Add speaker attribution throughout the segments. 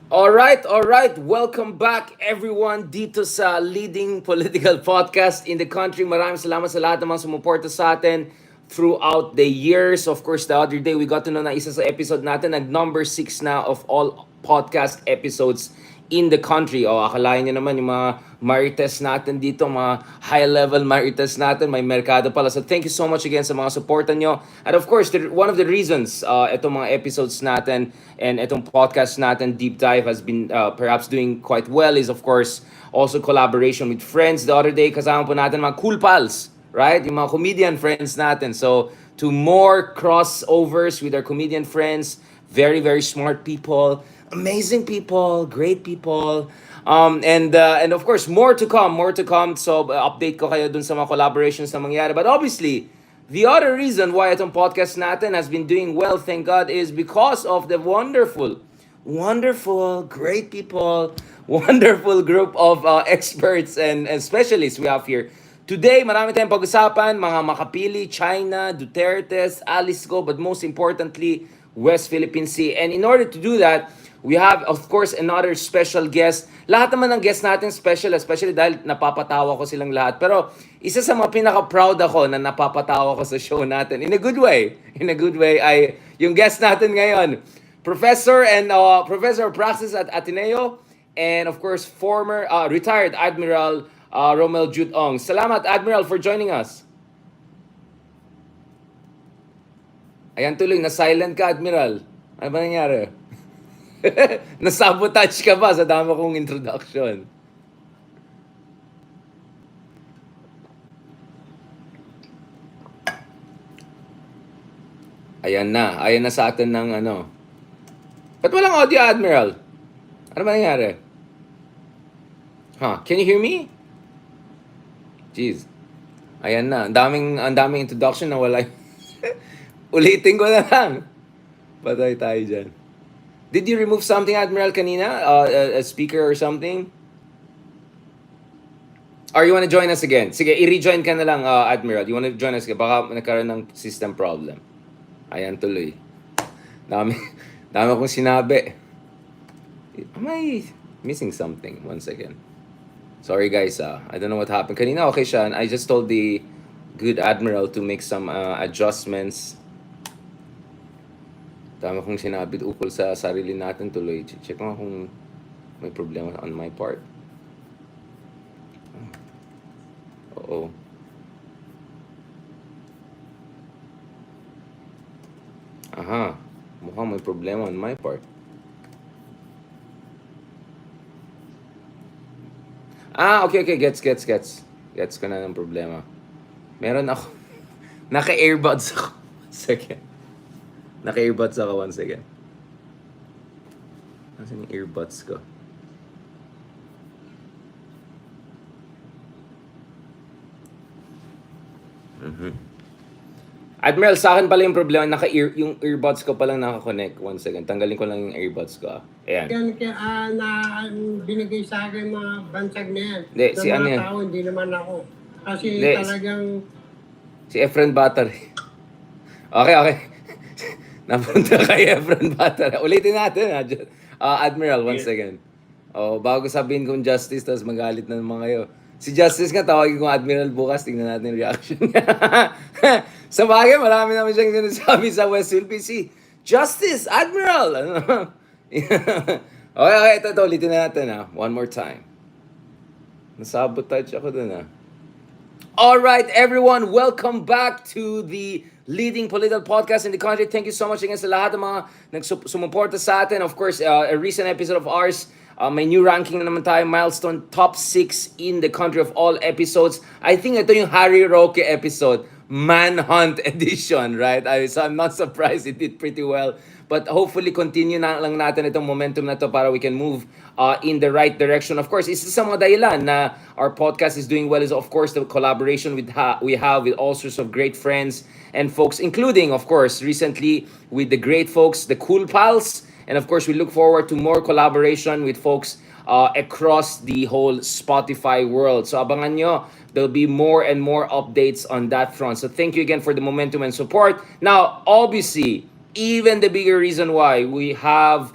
Speaker 1: All right. Welcome back everyone dito sa leading political podcast in the country. Maraming salamat sa lahat ng mga sumuporta sa atin throughout the years. Of course, the other day we got to know na isa sa episode natin, number 6 na of all podcast episodes in the country. O, akalain nyo naman yung mga marites natin dito, mga high-level marites natin, may merkado pala. So thank you so much again sa mga supportan nyo. And of course, one of the reasons itong mga episodes natin and itong podcast natin, Deep Dive, has been perhaps doing quite well is of course also collaboration with friends. The other day, kasama po natin mga cool pals, right? Yung mga comedian friends natin. So to more crossovers with our comedian friends, very, very smart people, amazing people, great people. And of course, more to come, more to come. So update ko kayo dun sa mga collaborations na mangyari. But obviously, the other reason why itong podcast natin has been doing well, thank God, is because of the wonderful, great people, wonderful group of experts and specialists we have here. Today, marami tayong pag-usapan, mga Makapili, China, Dutertes, Aliso, but most importantly, West Philippine Sea. And in order to do that, we have, of course, another special guest. Lahat naman ng guest natin special, especially dahil napapatawa ko silang lahat. Pero isa sa mga pinaka-proud ako na napapatawa ko sa show natin, in a good way, ay yung guest natin ngayon, Professor of Praxis at Ateneo, and of course, former retired Admiral Romel Jutong. Salamat, Admiral, for joining us. Ayan tuloy, na-silent ka, Admiral. Ano ba nangyari? Nasabotage ka ba sa dami kong introduction? Ayan na sa atin ng ano. Ba't walang audio, Admiral? Ano ba nangyari? Can you hear me? Jeez. Ayan na. Ang daming introduction na wala. Ulitin ko na lang. Patay tayo dyan. Did you remove something, Admiral, kanina? A speaker or something? Or you wanna join us again? Sige, i-rejoin ka na lang, Admiral. You wanna join us again? Baka nagkaroon ng system problem. Ayan tuloy. Dami akong sinabi. Am I missing something? One second. Sorry guys, I don't know what happened. Kanina okay siya. I just told the good Admiral to make some adjustments. Dami akong sinabi ukol sa sarili natin tuloy. Check mo kung may problema on my part. Oo. Aha. Mukhang may problema on my part. Okay. Gets. Gets ko na ng problema. Meron ako. Naka-earbuds ako. Second. Naka-earbuds ako once again. Nasaan yung earbuds ko? Admiral, sa akin pala yung problema, yung earbuds ko palang naka-connect. One second, tanggalin ko lang yung earbuds ko. Ayan.
Speaker 2: Yan na binigay sa akin mga bansag na yan.
Speaker 1: Hindi, si ano yan?
Speaker 2: Tao, hindi naman ako. Kasi
Speaker 1: Hindi,
Speaker 2: talagang...
Speaker 1: Si Efren Battery. Okay. Napunta kay Efren Battery. Ulitin natin, Admiral, once again. Bago sabihin kong Justice, tapos magalit na naman kayo. Si Justice nga, tawagin kong Admiral bukas, tingnan natin yung reaction niya. Sa bagay, marami naman siyang sinasabi sa West Philippine Sea. Justice, Admiral! Okay, ito, ulitin na natin one more time. Nasabotage ako dun Alright, everyone, welcome back to the leading political podcast in the country. Thank you so much again sa lahat ng mga nagsumuporta sa atin. Of course, a recent episode of ours, may new ranking na naman tayo, milestone top 6 in the country of all episodes. I think ito yung Harry Roque episode, Manhunt edition, right? So I'm not surprised it did pretty well. But hopefully continue na lang natin itong momentum na to para we can move in the right direction. Of course, isa sa mga dahilan na our podcast is doing well is of course the collaboration we have with all sorts of great friends and folks, including of course recently with the great folks, the Cool Pals. And of course, we look forward to more collaboration with folks across the whole Spotify world. So abangan nyo, there'll be more and more updates on that front. So thank you again for the momentum and support. Now, obviously, even the bigger reason why we have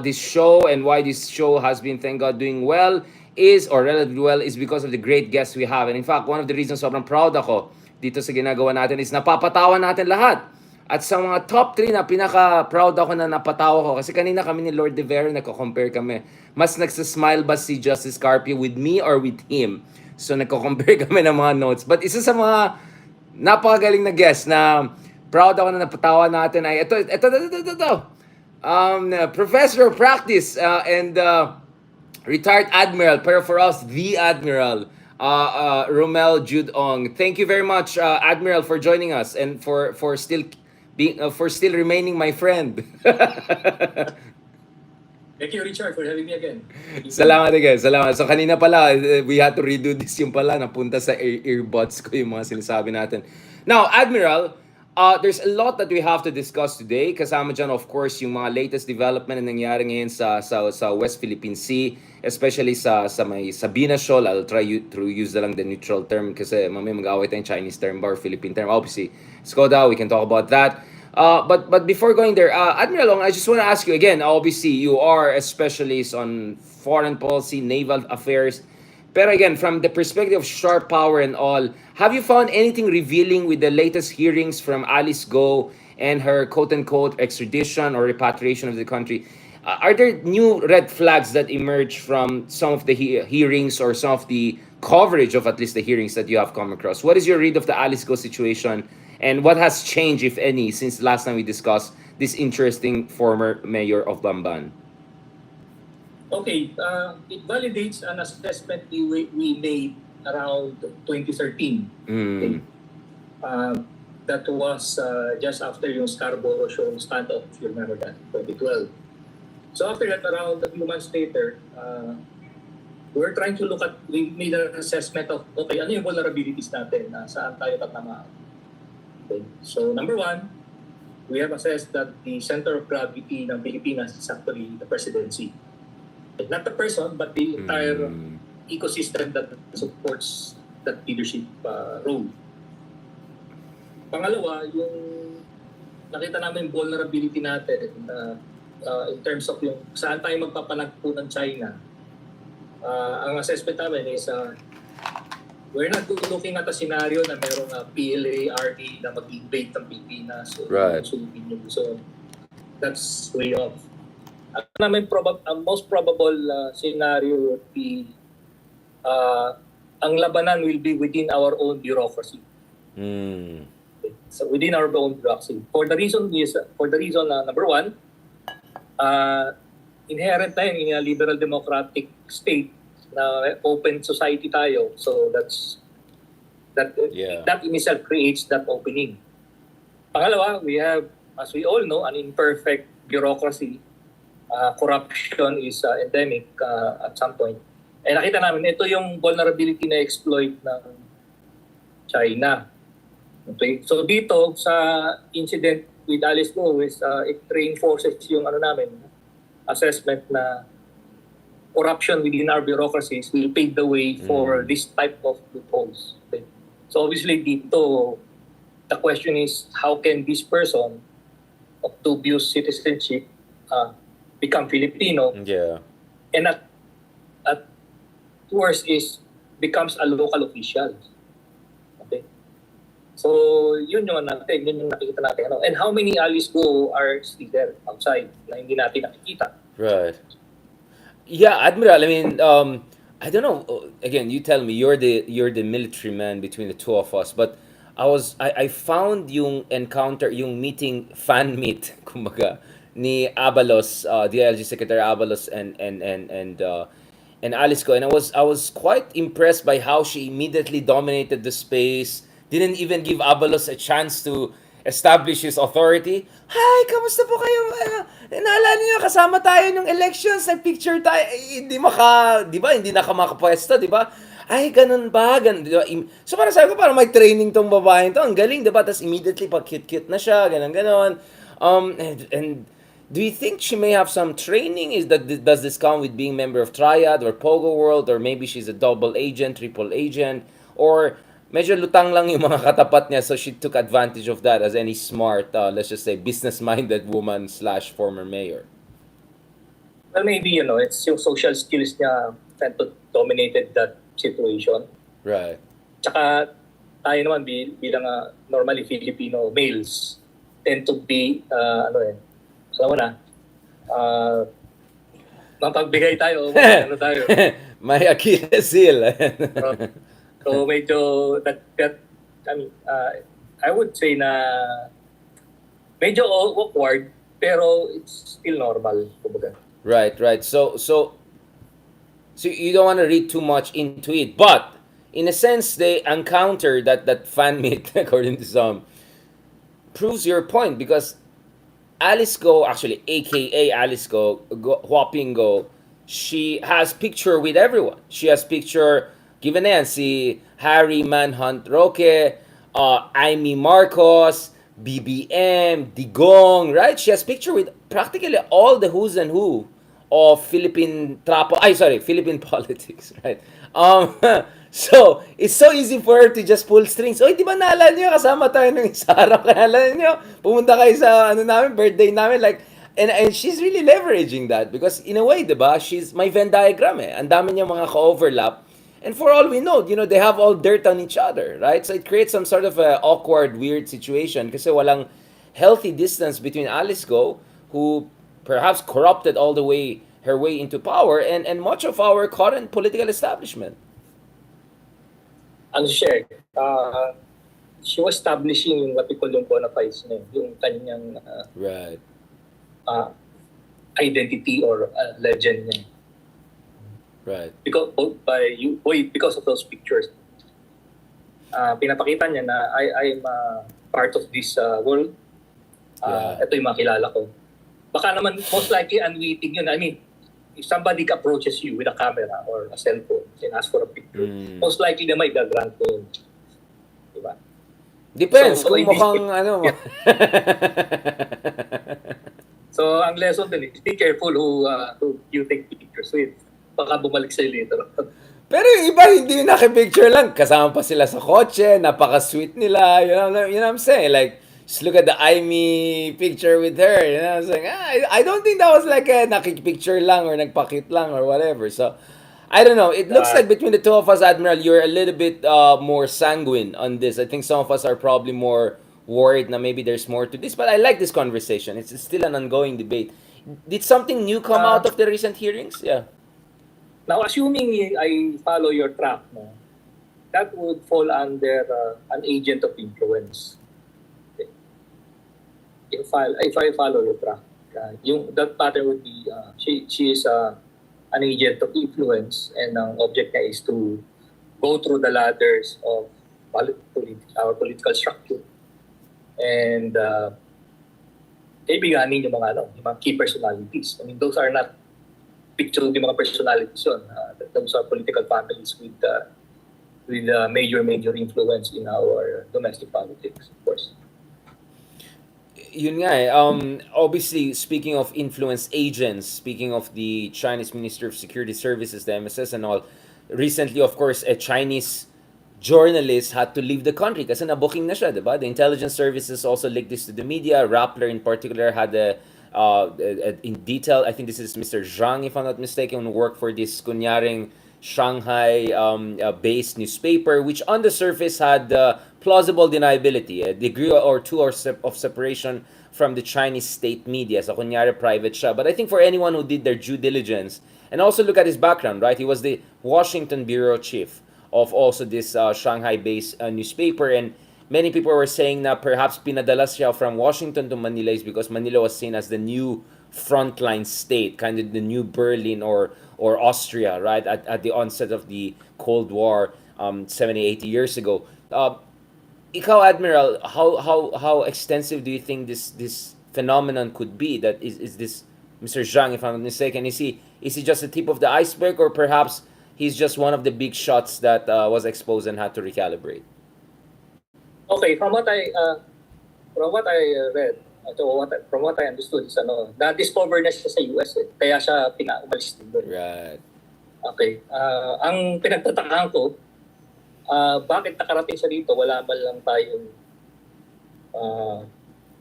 Speaker 1: this show and why this show has been, thank God, doing well is, or relatively well, is because of the great guests we have. And in fact, one of the reasons sobrang proud ako dito sa ginagawa natin is napapatawa natin lahat. At sa mga top 3 na pinaka-proud ako na napatawa ko, kasi kanina kami ni Lord De Vera, nagko-compare kami. Mas nagsasmile ba si Justice Carpio with me or with him? So nagko-compare kami ng mga notes. But isa sa mga napakagaling na guest na proud ako na napatawa natin ay ito. Professor of Practice and retired Admiral, pero for us, the Admiral, Romel Judong. Thank you very much, Admiral, for joining us and for still being for still remaining my friend.
Speaker 3: Thank you, Richard, for having me again.
Speaker 1: Salamat again, salamat. So kanina pala, we had to redo this yung pala, napunta sa earbuds ko yung mga sinasabi natin. Now, Admiral, there's a lot that we have to discuss today. Kasama dyan, of course, yung mga latest development na nangyari ngayon sa West Philippine Sea, especially sa may Sabina Shoal. I'll try to use na lang the neutral term kasi mamaya mag-away tayong Chinese term ba or Philippine term. Obviously, Skoda, we can talk about that. But before going there, Admiral Long, I just want to ask you again. Obviously, you are a specialist on foreign policy, naval affairs. But again, from the perspective of sharp power and all, have you found anything revealing with the latest hearings from Alice Go and her quote-unquote extradition or repatriation of the country? Are there new red flags that emerge from some of the hearings or some of the coverage of at least the hearings that you have come across? What is your read of the Alice Go situation? And what has changed, if any, since last time we discussed this interesting former mayor of Bamban?
Speaker 3: Okay, it validates an assessment we made around 2013. Okay. That was just after yung Scarborough show standoff, if you remember that, 2012. So after that, around a few months later, we made an assessment of, okay, ano yung vulnerabilities natin, saan tayo tatamaan. Okay. So number one, we have assessed that the center of gravity ng Pilipinas is actually the presidency. Not the person, but the entire ecosystem that supports that leadership role. Pangalawa, yung nakita namin vulnerability natin in terms of yung saan tayo magpapanagpo ng China. Ang assessment namin is we're not looking at a scenario na merong PLA-RD na mag-invade ng Pilipinas o Philippine. So that's way off. Ang most probable scenario would be ang labanan will be within our own bureaucracy. So within our own bureaucracy. For the reason number one, inherent tayo in a liberal democratic state na open society tayo. So that in itself creates that opening. Pangalawa, we have, as we all know, an imperfect bureaucracy. Corruption is endemic at some point. And nakita namin, ito yung vulnerability na exploit ng China. Okay? So dito, sa incident with Alice Go, it reinforces yung assessment na corruption within our bureaucracies will pave the way for this type of loopholes. Okay? So obviously dito, the question is, how can this person of dubious citizenship become Filipino?
Speaker 1: Yeah.
Speaker 3: And at worst is becomes a local official. Okay? So yun yung nakikita natin. And how many Alice Go are still there outside na hindi natin nakikita?
Speaker 1: Right. Yeah, Admiral, I mean, I don't know. Again, you tell me. You're the military man between the two of us. But I found yung encounter, yung meeting, fan meet, kumbaga, ni Abalos, DILG Secretary Abalos and Alice Go, and I was quite impressed by how she immediately dominated the space. Didn't even give Abalos a chance to establish his authority. Hi, kamusta po kayo? Naalala niyo, kasama tayo nung elections, nag-picture tayo. Di ba? Hindi nakamakapwesto, di ba? Ay, ganun ba? Ganun, di ba? So parang sabi ko, parang may training tong babae to. Ang galing, di ba? Tapos immediately, pag cute-cute na siya, ganun. And do you think she may have some training? Does this come with being member of Triad or Pogo World, or maybe she's a double agent, triple agent, or medyo lutang lang yung mga katapat niya, so she took advantage of that as any smart, let's just say, business-minded woman / former mayor?
Speaker 3: Well, maybe, it's yung social skills niya tend to dominated that situation.
Speaker 1: Right.
Speaker 3: Tsaka tayo naman bilang normally Filipino males tend to be, alam mo na, mapagbigay tayo, ano tayo.
Speaker 1: May Achilles heel.
Speaker 3: So medyo, I mean, I would say na medyo awkward, pero it's still normal, kumbaga.
Speaker 1: Right. So you don't want to read too much into it, but in a sense, they encounter that fan meet, according to some, proves your point because Alice Go, actually, aka Alice Go, Huaping Go, she has picture with everyone. She has picture, given na yan, si Harry Manhunt Roque, Amy Marcos, BBM, Digong, right? She has picture with practically all the who's and who of Philippine Philippine politics, right? So, it's so easy for her to just pull strings. Oy, di ba naalala niyo, kasama tayo nung isa araw, naalala niyo, pumunta kayo sa, birthday namin, like, and she's really leveraging that because in a way, di ba, she's, may Venn diagram ang dami niya mga ka-overlap, and for all we know, they have all dirt on each other, right? So it creates some sort of a awkward, weird situation kasi walang healthy distance between Alice Go, who perhaps corrupted all the way her way into power, and much of our current political establishment.
Speaker 3: Ano siya, she was establishing what we call yung bona fides niya, yung kanyang
Speaker 1: Right.
Speaker 3: Identity or legend niya.
Speaker 1: Right.
Speaker 3: Because of those pictures, pinapakita niya na I'm part of this world. Ito yung mga kilala ko. Baka naman, most likely, unwitting yun. I mean, if somebody approaches you with a camera or a cell phone and asks for a picture, most likely na may gagrant ko yun. Diba?
Speaker 1: Depends
Speaker 3: So,
Speaker 1: kung mukhang
Speaker 3: So, ang lesson din is be careful who you take pictures with. Baka bumalik sa'yo later.
Speaker 1: Pero yung iba hindi yung nakipicture lang. Kasama pa sila sa kotse, napaka-sweet nila. You know what I'm saying? Like, just look at the Amy picture with her. You know what I'm saying? I don't think that was like a nakipicture lang or nagpakit lang or whatever. So, I don't know. It looks like between the two of us, Admiral, you're a little bit more sanguine on this. I think some of us are probably more worried na maybe there's more to this. But I like this conversation. It's still an ongoing debate. Did something new come out of the recent hearings? Yeah.
Speaker 3: Now, assuming I follow your track, that would fall under an agent of influence. If I follow your track, that pattern would be she is an agent of influence, and ang object niya is to go through the ladders of our political structure and kaibiganin yung mga key personalities. I mean, those are not picture yung mga personalities yun. Those are political families with major influence in our domestic politics, of course.
Speaker 1: Yun nga obviously, speaking of influence agents, speaking of the Chinese Minister of Security Services, the MSS and all, recently, of course, a Chinese journalist had to leave the country kasi na-booking na siya, diba? The intelligence services also leaked this to the media. Rappler in particular had in detail, I think this is Mr. Zhang, if I'm not mistaken, who worked for this kunyaring Shanghai based newspaper, which on the surface had plausible deniability, a degree or two of separation from the Chinese state media. So kunyari private siya. But I think for anyone who did their due diligence, and also look at his background, right? He was the Washington bureau chief of also this Shanghai-based newspaper, and many people were saying na perhaps pinadala siya from Washington to Manila is because Manila was seen as the new frontline state, kind of the new Berlin or Austria, right, at the onset of the Cold War 70, 80 years ago. Ikaw, Admiral, how extensive do you think this phenomenon could be? That is this Mr. Zhang, if I'm not mistaken, is he just the tip of the iceberg, or perhaps he's just one of the big shots that was exposed and had to recalibrate?
Speaker 3: Okay, from what I read, from what I understood is na-discover na siya sa US kaya siya umalis din doon.
Speaker 1: Right.
Speaker 3: Okay. Ang pinagtatakaan ko, bakit nakarating siya dito, wala man lang tayong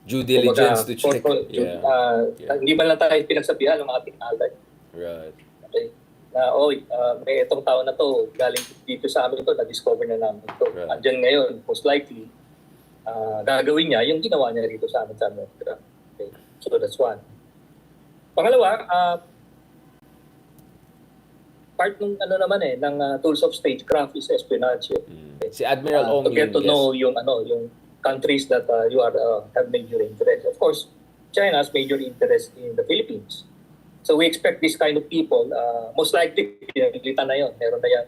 Speaker 1: due diligence to check.
Speaker 3: Hindi man lang tayo pinagsabihan ng ating alay.
Speaker 1: Right.
Speaker 3: Okay? Na, may itong tao na to, galing dito sa amin to, na-discover na namin to.
Speaker 1: Right.
Speaker 3: Andyan ngayon, most likely, gagawin niya yung ginawa niya rito sa amin sa Amerika. Okay? So that's one. Pangalawa, part ng tools of statecraft is espionage. Okay?
Speaker 1: Si Admiral Ong
Speaker 3: To get to
Speaker 1: yes.
Speaker 3: know yung countries that you have major interest. Of course, China has major interest in the Philippines. So we expect this kind of people, most likely, pinagalitan na yun. Meron na yan,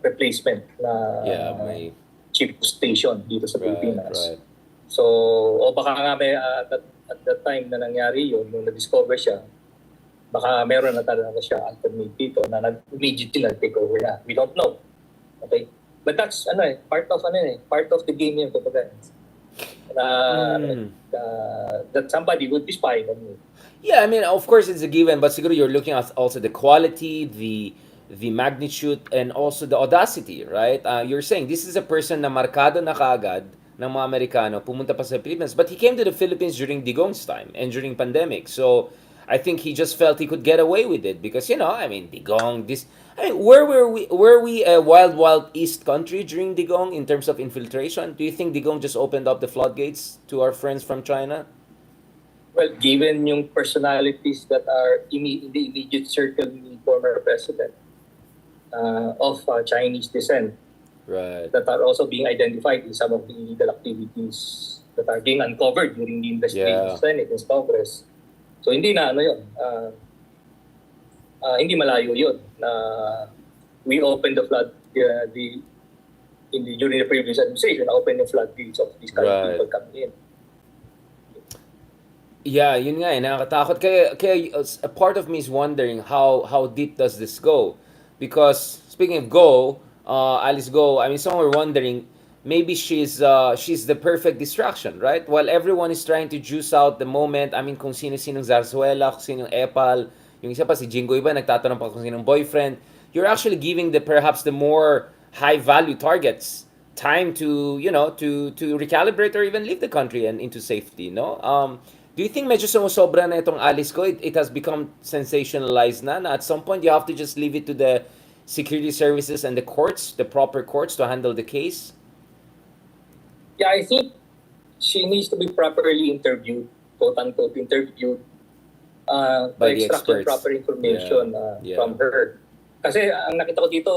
Speaker 3: replacement na
Speaker 1: may
Speaker 3: chief of station dito sa Pilipinas.
Speaker 1: right.
Speaker 3: So, o baka nga may, at that time na nangyari yun, nung na-discover siya, baka meron na talaga siya alternate dito na immediately nag-take over na. We don't know. Okay? But that's, part of the game yun, kumbaga. That somebody would be spying on you.
Speaker 1: Yeah, I mean, of course, it's a given, but siguro you're looking at also the quality, the magnitude, and also the audacity, right? You're saying this is a person na markado na kaagad ng mga Amerikano, pumunta pa sa Philippines, but he came to the Philippines during Digong's time and during pandemic. So I think he just felt he could get away with it because I mean, Digong, where were we a wild east country during Digong in terms of infiltration? Do you think Digong just opened up the floodgates to our friends from China?
Speaker 3: Well, given yung personalities that are in the immediate circle ni former president of Chinese descent,
Speaker 1: right,
Speaker 3: that are also being identified in some of the illegal activities that are being uncovered during the investigation in the Senate and Congress. So hindi na yun. Hindi malayo yun na we opened the flood during the previous administration, opened the floodgates of these kind of people coming in.
Speaker 1: Yeah, yun nga nakakatakot. Kaya a part of me is wondering how deep does this go? Because speaking of Alice Go, I mean, some are wondering maybe she's the perfect distraction, right? While everyone is trying to juice out the moment, I mean, kung sino-sinong Zarzuela, kung sinong Epal, yung isa pa si Jinggoy ba nagtatanong pa kung sinong boyfriend, you're actually giving perhaps the more high value targets time to recalibrate or even leave the country and into safety, no? Do you think medyo sumusobra na itong Alice Go? It has become sensationalized na at some point you have to just leave it to the security services and the courts, the proper courts to handle the case?
Speaker 3: Yeah, I think she needs to be properly interviewed, quote-unquote interviewed, to
Speaker 1: By the
Speaker 3: extract the
Speaker 1: experts.
Speaker 3: proper information from her. Kasi ang nakita ko dito,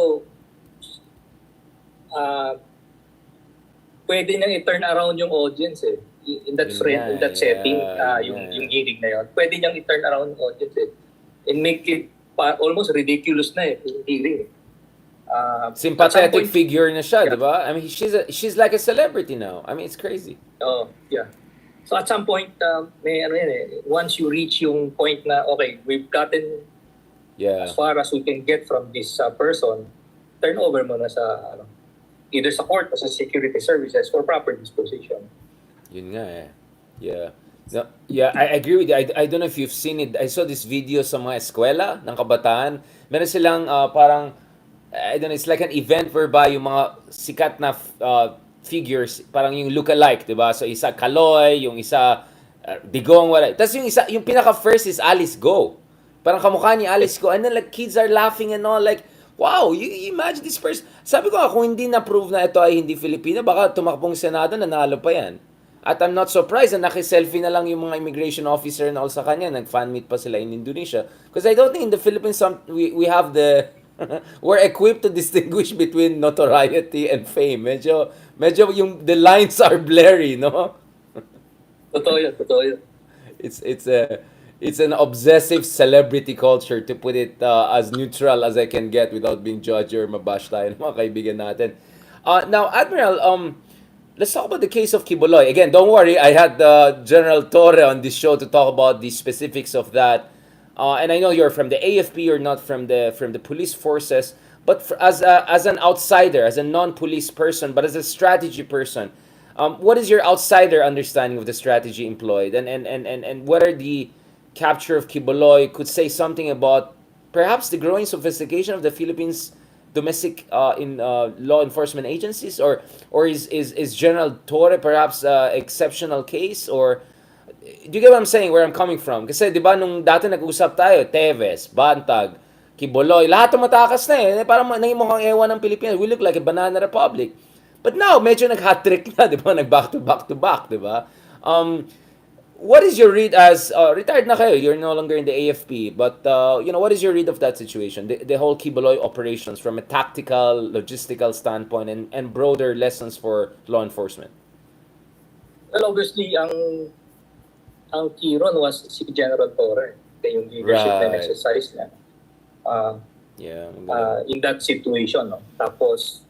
Speaker 3: pwede nang i-turn around yung audience in that setting, yung hearing na yun. Pwede niyang i-turn around yung audience and make it almost ridiculous na yung hearing.
Speaker 1: Sympathetic figure na siya, di ba? I mean, she's like a celebrity now. I mean, it's crazy.
Speaker 3: Oh, yeah. So at some point, once you reach yung point na, okay, we've gotten as far as we can get from this person, turn over mo na sa, either sa court or sa security services for proper disposition.
Speaker 1: Yun nga Yeah. No, yeah, I agree with you. I don't know if you've seen it. I saw this video sa mga eskwela ng kabataan. Meron silang parang, I don't know, it's like an event whereby yung mga sikat na figures, parang yung look-alike, di ba? So isa Kaloy, yung isa Digong, wala. Tapos yung pinaka-first is Alice Go. Parang kamukha ni Alice Go. And then like kids are laughing and all like, wow, you imagine this person. Sabi ko kung hindi na-prove na ito ay hindi Filipino, baka tumakbong Senado, nanalo pa yan. At I'm not surprised na naki-selfie na lang yung mga immigration officer and all sa kanya. Nag-fan meet pa sila in Indonesia. Because I don't think in the Philippines we have the... we're equipped to distinguish between notoriety and fame. Medyo the lines are blurry, no?
Speaker 3: Totoo yun.
Speaker 1: It's an obsessive celebrity culture, to put it as neutral as I can get without being judged or mabash tayo ng mga kaibigan natin. Now, Admiral, let's talk about the case of Quiboloy. Again, don't worry, I had General Torre on this show to talk about the specifics of that. And I know you're from the AFP, you're not from the police forces, but as an outsider, as a non-police person, but as a strategy person, what is your outsider understanding of the strategy employed, and whether the capture of Quiboloy could say something about perhaps the growing sophistication of the Philippines domestic in law enforcement agencies, or is General Torre perhaps exceptional case, or do you get what I'm saying, where I'm coming from? Kasi di ba nung dati nag-usap tayo, Teves, Bantag, Kiboloy, lahat tumatakas na eh. Parang naging mukhang ewan ng Pilipinas. We look like a banana republic. But now, medyo nag-hat trick na, di ba? Nag-back to back to back, di ba? What is your read as, retired na kayo, you're no longer in the AFP, but, what is your read of that situation? The whole Kiboloy operations from a tactical, logistical standpoint and broader lessons for law enforcement?
Speaker 3: Well, obviously, ang key ron was si General Torre. Yung leadership na exercise niya.
Speaker 1: Yeah.
Speaker 3: In that situation, no? Tapos,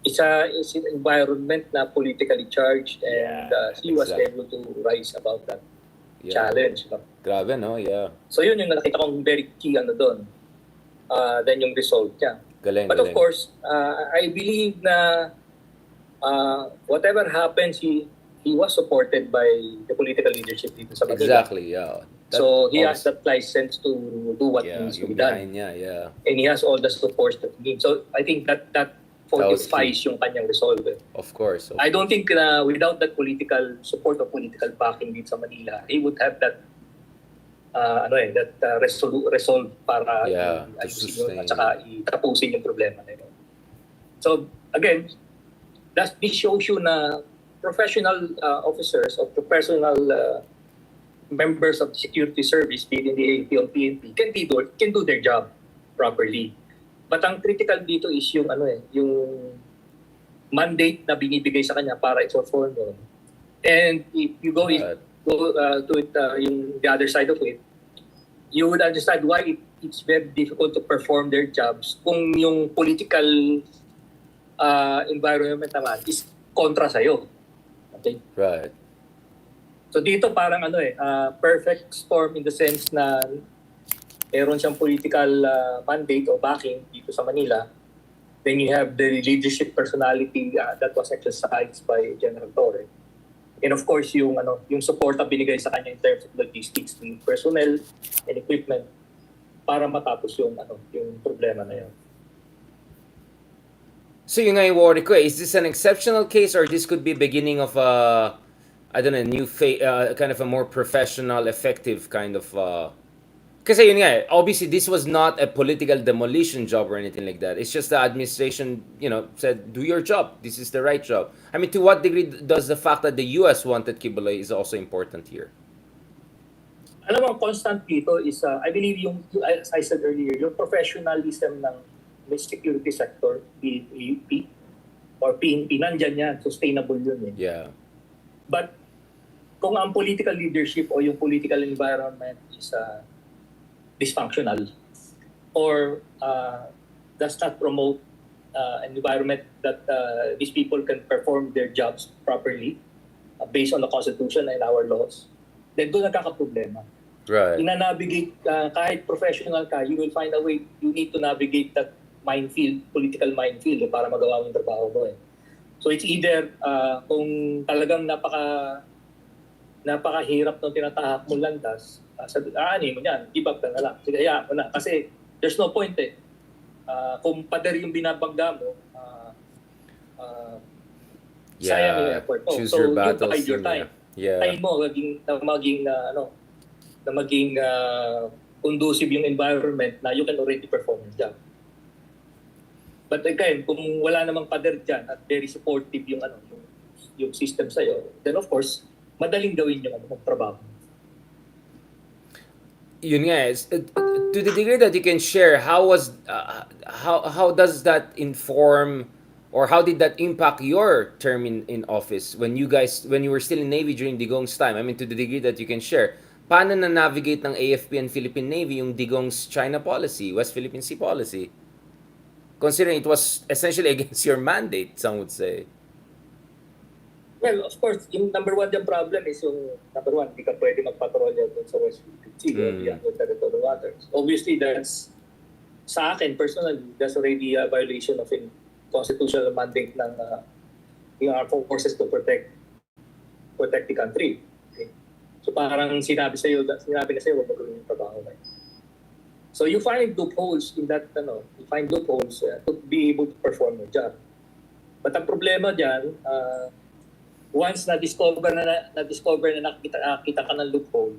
Speaker 3: it's an environment na politically charged, and he was able to rise above that challenge. No?
Speaker 1: Grabe, no? Yeah.
Speaker 3: So yun yung nakita kong very key doon. Then yung result niya.
Speaker 1: Galing,
Speaker 3: But of course, I believe na whatever happens, he was supported by the political leadership dito sa Manila.
Speaker 1: Exactly, yeah.
Speaker 3: So he has that license to do what needs to be done.
Speaker 1: Yeah.
Speaker 3: And he has all the support that he needs. So I think that fortifies yung kanyang resolve.
Speaker 1: Of course.
Speaker 3: I don't think na without that political support or political backing dito sa Manila, he would have that resolve para ayusin yun at saka itapusin yung problema na yun. So again, this shows you na professional officers or professional members of the security service, be it in the AFP or PNP, can do their job properly. But ang critical dito is yung yung mandate na binibigay sa kanya para i-perform yun. And if you go to it, yung the other side of it, you would understand why it's very difficult to perform their jobs kung yung political environment naman is kontra sa'yo. Okay?
Speaker 1: Right.
Speaker 3: So dito parang perfect storm in the sense na meron siyang political mandate o backing dito sa Manila. Then you have the leadership personality that was exercised by General Torre. And of course, yung support na binigay sa kanya in terms of logistics, yung personnel and equipment para matapos yung problema na yun.
Speaker 1: So yun nga yung worry ko, is this an exceptional case or this could be beginning of a, I don't know, new kind of a more professional, effective kind of kasi yun nga, obviously this was not a political demolition job or anything like that. It's just the administration, said, do your job. This is the right job. I mean, to what degree does the fact that the US wanted Kiboloy is also important here?
Speaker 3: Alam mo, constant dito is, I believe as I said earlier, yung professionalism ng security sector, be it AFP or PNP, nandyan yan, sustainable yun eh.
Speaker 1: Yeah.
Speaker 3: But kung ang political leadership o yung political environment is dysfunctional or does not promote an environment that these people can perform their jobs properly based on the Constitution and our laws, then doon nagkakaproblema.
Speaker 1: Right.
Speaker 3: Ina-navigate, kahit professional ka, you will find a way, you need to navigate that minefield, political minefield para magawa mo yung trabaho mo eh. So it's either kung talagang napakahirap ng tinatahak mo landas, mo yan, give up ka na lang. Sige, hayaan mo na. Kasi there's no point eh. Kung pader yung binabangga mo, sayang yung effort mo.
Speaker 1: Choose
Speaker 3: So
Speaker 1: your
Speaker 3: you
Speaker 1: battles.
Speaker 3: bide your time. Time mo, maging conducive yung environment na you can already perform your job. But again, kung wala namang pader dyan at very supportive yung system sa'yo, then of course, madaling gawin yung trabaho.
Speaker 1: Yun nga, to the degree that you can share, how does that inform or how did that impact your term in office when you were still in Navy during Digong's time? I mean, to the degree that you can share, paano na navigate ng AFP and Philippine Navy yung Digong's China policy, West Philippine Sea policy? Considering it was essentially against your mandate, some would say.
Speaker 3: Well, of course, yung number one yung problem is hindi ka pwede magpatrolya doon sa West Philippine Sea or beyond the territorial waters. Obviously, sa akin, personally, that's already a violation of a constitutional mandate ng armed forces to protect the country. Okay? So parang sinabi na sa'yo, huwag magawin yung trabaho na yun. So you find loopholes in that, to be able to perform your job. But ang problema dyan, once na-discover na nakita ka ng loophole,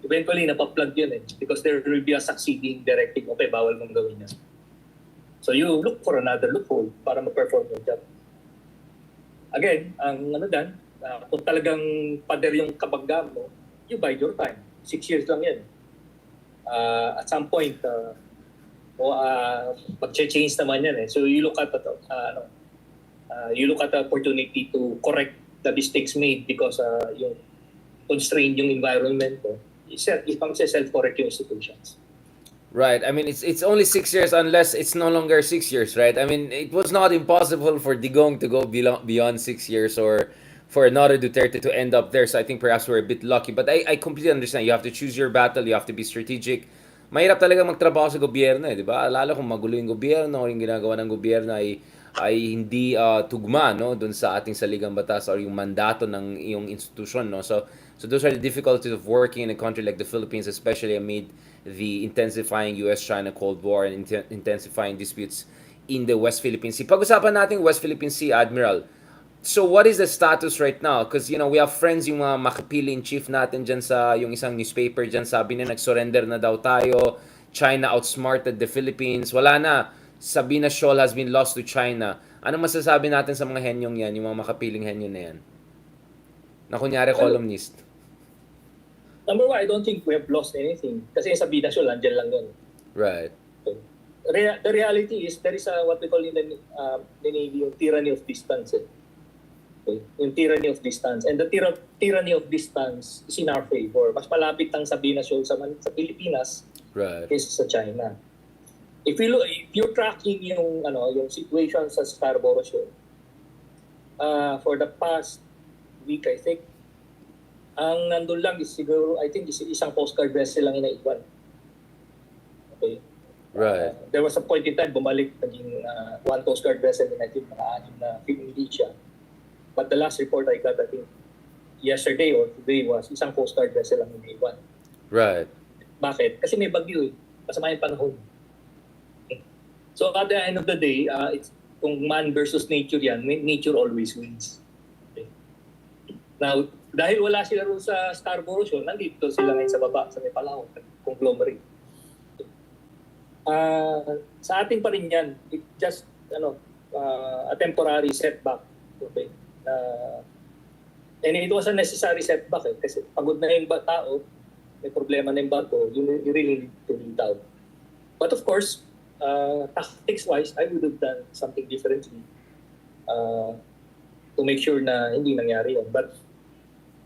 Speaker 3: eventually napaplug yun because there will be a succeeding directive, okay, bawal mong gawin yan. So you look for another loophole para ma-perform yung job. Again, ang kung talagang pader yung kabangga mo, you bide your time. 6 years lang yan. At some point, mag-change naman yan So you look at the opportunity to correct the mistakes made because yung constrained yung environment mo. Ipang self-correct yung institutions.
Speaker 1: Right. I mean, it's only 6 years unless it's no longer 6 years, right? I mean, it was not impossible for Digong to go beyond 6 years or for another Duterte to end up there. So I think perhaps we're a bit lucky. But I completely understand. You have to choose your battle. You have to be strategic. Mahirap talaga magtrabaho sa gobyerno di ba? Lalo kung magulo yung gobyerno o yung ginagawa ng gobyerno ay hindi tugma doon sa ating saligang batas or yung mandato ng iyong institusyon so those are the difficulties of working in a country like the Philippines, especially amid the intensifying US-China Cold War and intensifying disputes in the West Philippine Sea. Pag-usapan natin West Philippine Sea, Admiral. So what is the status right now? Because we have friends yung mga Makapilis chief natin dyan sa yung isang newspaper dyan, sabi na nag-surrender na daw tayo. China outsmarted the Philippines. Wala na. Sabina Shoal has been lost to China. Ano masasabi natin sa mga henyong yan, yung mga Makapiling henyo na yan? Na kunyari columnist.
Speaker 3: Number one, I don't think we have lost anything. Kasi yung Sabina Shoal, andyan lang yun.
Speaker 1: Right.
Speaker 3: The reality is, there is what we call in the Navy, yung tyranny of distance. Okay? Yung tyranny of distance. And the tyranny of distance is in our favor. Mas malapit ang Sabina Shoal sa Pilipinas kaysa sa China. If you're tracking yung situation sa Scarborough Shoal, for the past week, I think, ang nandun lang is siguro, I think, isang Coast Guard vessel lang inaiwan. Okay?
Speaker 1: Right.
Speaker 3: There was a point in time, bumalik, naging one Coast Guard vessel and I think mga-anim na militia. But the last report I got, I think, yesterday or today was isang Coast Guard vessel lang inaiwan.
Speaker 1: Right.
Speaker 3: Bakit? Kasi may bagyo Masama yung panahon. Okay. So at the end of the day, it's, kung man versus nature yan, nature always wins. Okay. Now, dahil wala sila rin sa Scarborough Shoal, nandito sila ngayon sa baba, sa may Palawan, conglomerate. Sa ating pa rin yan, it just a temporary setback. Okay? And it was a necessary setback kasi pagod na yung tao, may problema na yung bato, you really need to lead out. But of course, tactics-wise, I would have done something differently to make sure na hindi nangyari yun. But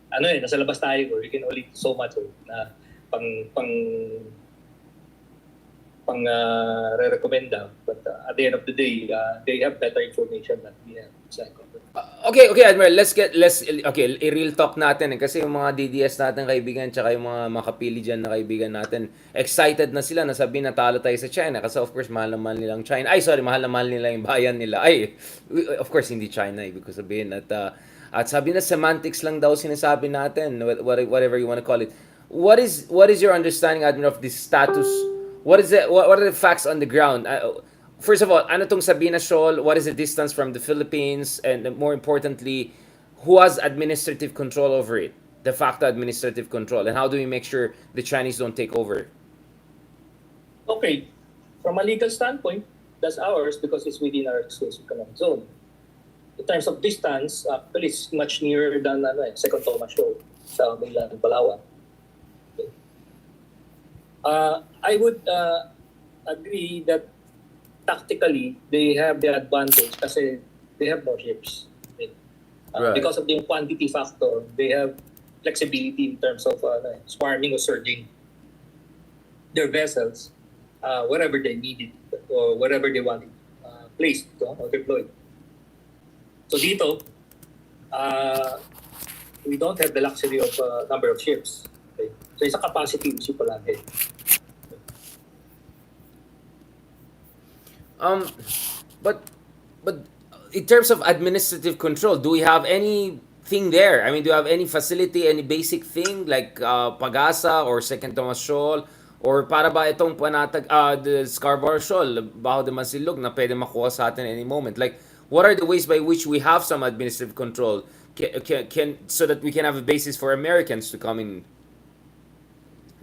Speaker 3: nasa labas tayo, we can only do so much na re-recommenda. But at the end of the day, they have better information than we have.
Speaker 1: Okay, Admiral, i-real talk natin kasi yung mga DDS natin kaibigan tsaka yung mga Makapili dyan na kaibigan natin, excited na sila na sabihin na talo tayo sa China kasi of course mahal na mahal nilang China. Mahal na mahal nila yung bayan nila. Of course hindi China ibig ko sabihin at sabi na semantics lang daw sinasabi natin, whatever you want to call it. What is your understanding, Admiral, of this status? What are the facts on the ground? First of all, ano tong Sabina Shoal? What is the distance from the Philippines? And more importantly, who has administrative control over it? De facto administrative control. And how do we make sure the Chinese don't take over?
Speaker 3: Okay. From a legal standpoint, that's ours because it's within our exclusive economic zone. In terms of distance, actually it's much nearer than Second Thomas Shoal sa Mainland Palawan. Okay. I would agree that tactically, they have the advantage kasi they have more ships. Right. Because of the quantity factor, they have flexibility in terms of swarming or surging their vessels wherever they need it or wherever they want it placed or deployed. So dito, we don't have the luxury of number of ships. Okay? So it's a capacity issue palagi.
Speaker 1: But in terms of administrative control, do we have anything there? I mean, do you have any facility, any basic thing like Pag-asa or Second Thomas Shoal? Or para ba itong panatag, the Scarborough Shoal, Baho de Masilog na pwede makuha sa atin any moment? Like, what are the ways by which we have some administrative control can so that we can have a basis for Americans to come in,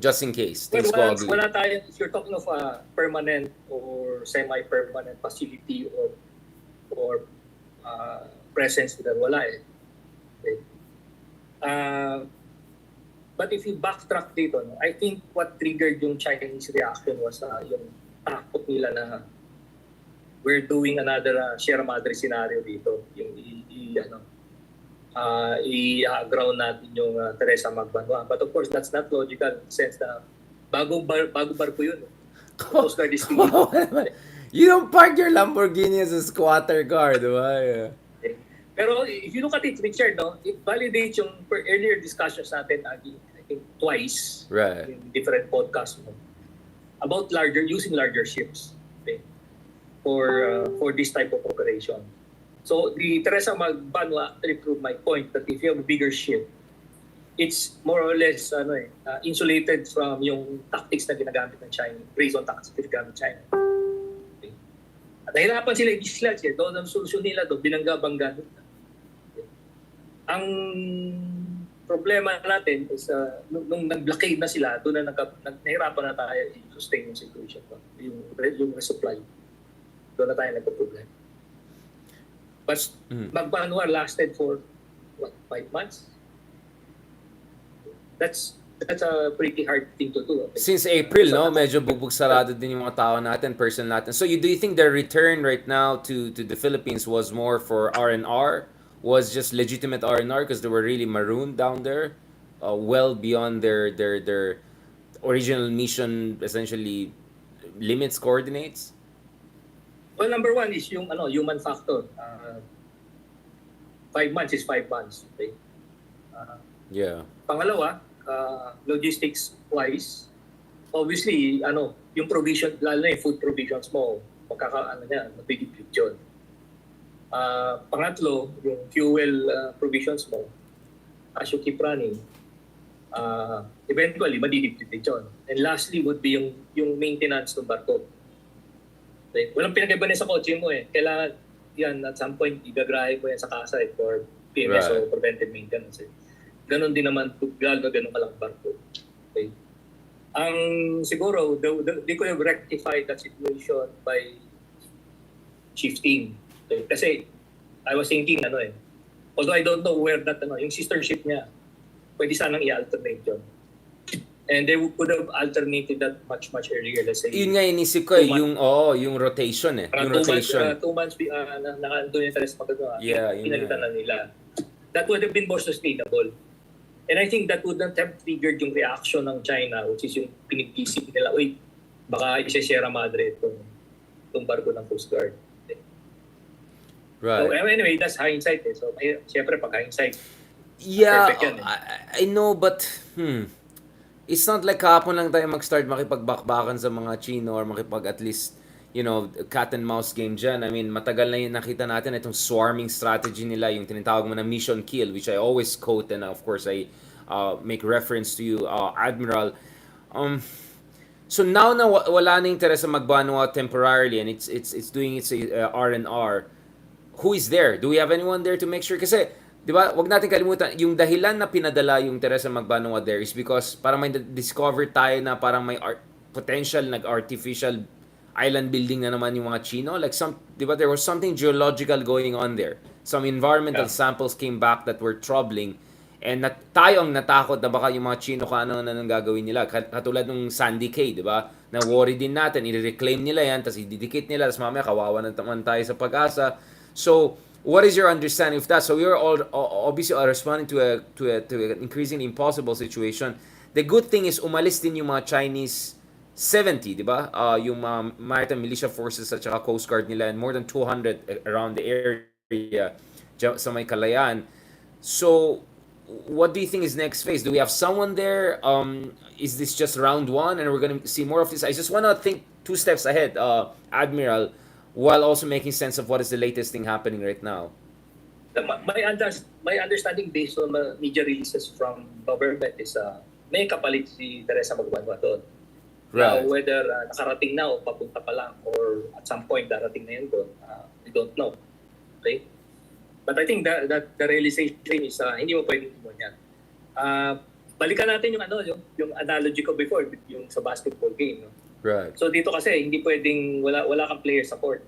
Speaker 1: just in case things go ugly.
Speaker 3: Wala tayo, if you're talking of a permanent or semi-permanent facility or presence nila, wala eh. Okay. But if you backtrack dito, no, I think what triggered yung Chinese reaction was yung takot nila na we're doing another Sierra Madre scenario dito. Yung i-ground natin yung Teresa Magbanwa. But of course, that's not logical in the sense na bago barko yun. Coast Guard is
Speaker 1: You don't park your Lamborghini as a squatter car, di ba? Yeah.
Speaker 3: Pero if you look at it, Richard, no, it validates yung earlier discussions natin, I think twice,
Speaker 1: right,
Speaker 3: in different podcasts, no, about using larger ships, okay, for this type of operation. So the Teresa Magbanwa actually proved my point that if you have a bigger ship, it's more or less insulated from yung tactics na ginagamit ng China, based on tactics na ginagamit ng China. Okay. At nahirapan sila i-dislodge eh. Doon ang solusyon nila doon, binangga-bangga. Ang problema natin is nung nag-blockade na sila, doon na nahirapan na tayo i-sustain yung situation. Yung resupply. Doon na tayo nagka-problem. But Magbanwa lasted for, 5 months? That's a pretty hard thing to do.
Speaker 1: Since April, no? Medyo bugbog sarado din yung mga tao natin, person natin. So do you think their return right now to the Philippines was more for R&R? Was just legitimate R&R because they were really marooned down there, well beyond their original mission, essentially limits, coordinates?
Speaker 3: Well, number one is yung human factor. 5 months is 5 months. Okay?
Speaker 1: Yeah.
Speaker 3: Pangalawa, logistics-wise, obviously, yung provision, lalo na yung food provisions mo, mabigit yun. Pangatlo, yung fuel provisions mo, as you keep running, eventually, madidiptipid yun. And lastly would be yung maintenance ng barko. Okay? Walang pinag-iba sa kotse mo eh. Kailangan yan, at some point, igagrahe mo yan sa kasa for PMS o preventive maintenance. Ganon din naman, ganun kalang barko. Okay? Ang siguro, they could have rectified that situation by shifting. Okay? Kasi, I was thinking, although I don't know where that, yung sister ship niya, pwede sanang i-alternate yun. And they could have alternated that much earlier. Let's say,
Speaker 1: yun nga inisip ko yung rotation eh. Yung rotation.
Speaker 3: 2 months, naka-doon yung Teresa Magbanwa. Pinalitan na nila. That would have been more sustainable. And I think that would not have triggered yung reaction ng China, which is yung pinag-isip nila, uy, baka isa-Sierra Madre itong barko ng Coast Guard.
Speaker 1: Right.
Speaker 3: So anyway, that's hindsight eh. So siyempre pag hindsight,
Speaker 1: perfect
Speaker 3: yan
Speaker 1: I
Speaker 3: eh.
Speaker 1: know, but it's not like kahapon lang tayo mag-start makipagbakbakan sa mga Chino or at least, cat and mouse game dyan. I mean, matagal na yung nakita natin itong swarming strategy nila, yung tinatawag mo na mission kill, which I always quote and of course I make reference to you, Admiral. So now na wala na yung Teresa Magbanwa temporarily and it's doing its R&R, who is there? Do we have anyone there to make sure? Kasi, di ba, wag natin kalimutan, yung dahilan na pinadala yung Teresa Magbanwa there is because parang may discover tayo na parang may potential nag-artificial island building na naman yung mga Chino. Like di ba, there was something geological going on there. Some environmental samples came back that were troubling. And tayo ang natakot na baka yung mga Chino ano na nang gagawin nila. Katulad ng Sandy Cay, di ba? Na worry din natin, i-reclaim nila yan, tapos ididikit nila, tapos mamaya kawawa naman tayo sa pag-asa. So, what is your understanding of that? So, we are all obviously responding to an increasingly impossible situation. The good thing is, umalis din yung mga Chinese 70, di ba? Yung mga maritime militia forces at saka Coast Guard nila, and more than 200 around the area sa may Kalayaan. So, what do you think is next phase? Do we have someone there? Is this just round one and we're going to see more of this? I just want to think 2 steps ahead, Admiral, while also making sense of what is the latest thing happening right now.
Speaker 3: My understanding based on media releases from government is may kapalit si Teresa Magbanwa doon.
Speaker 1: Right.
Speaker 3: Now, whether nakarating na o papunta pa lang or at some point darating na yun doon, we don't know. Okay? But I think that the realization is hindi mo pwedeng iwan yan. Balikan natin yung analogy ko before, yung sa basketball game. No?
Speaker 1: Right.
Speaker 3: So dito kasi hindi pwedeng wala kang player support.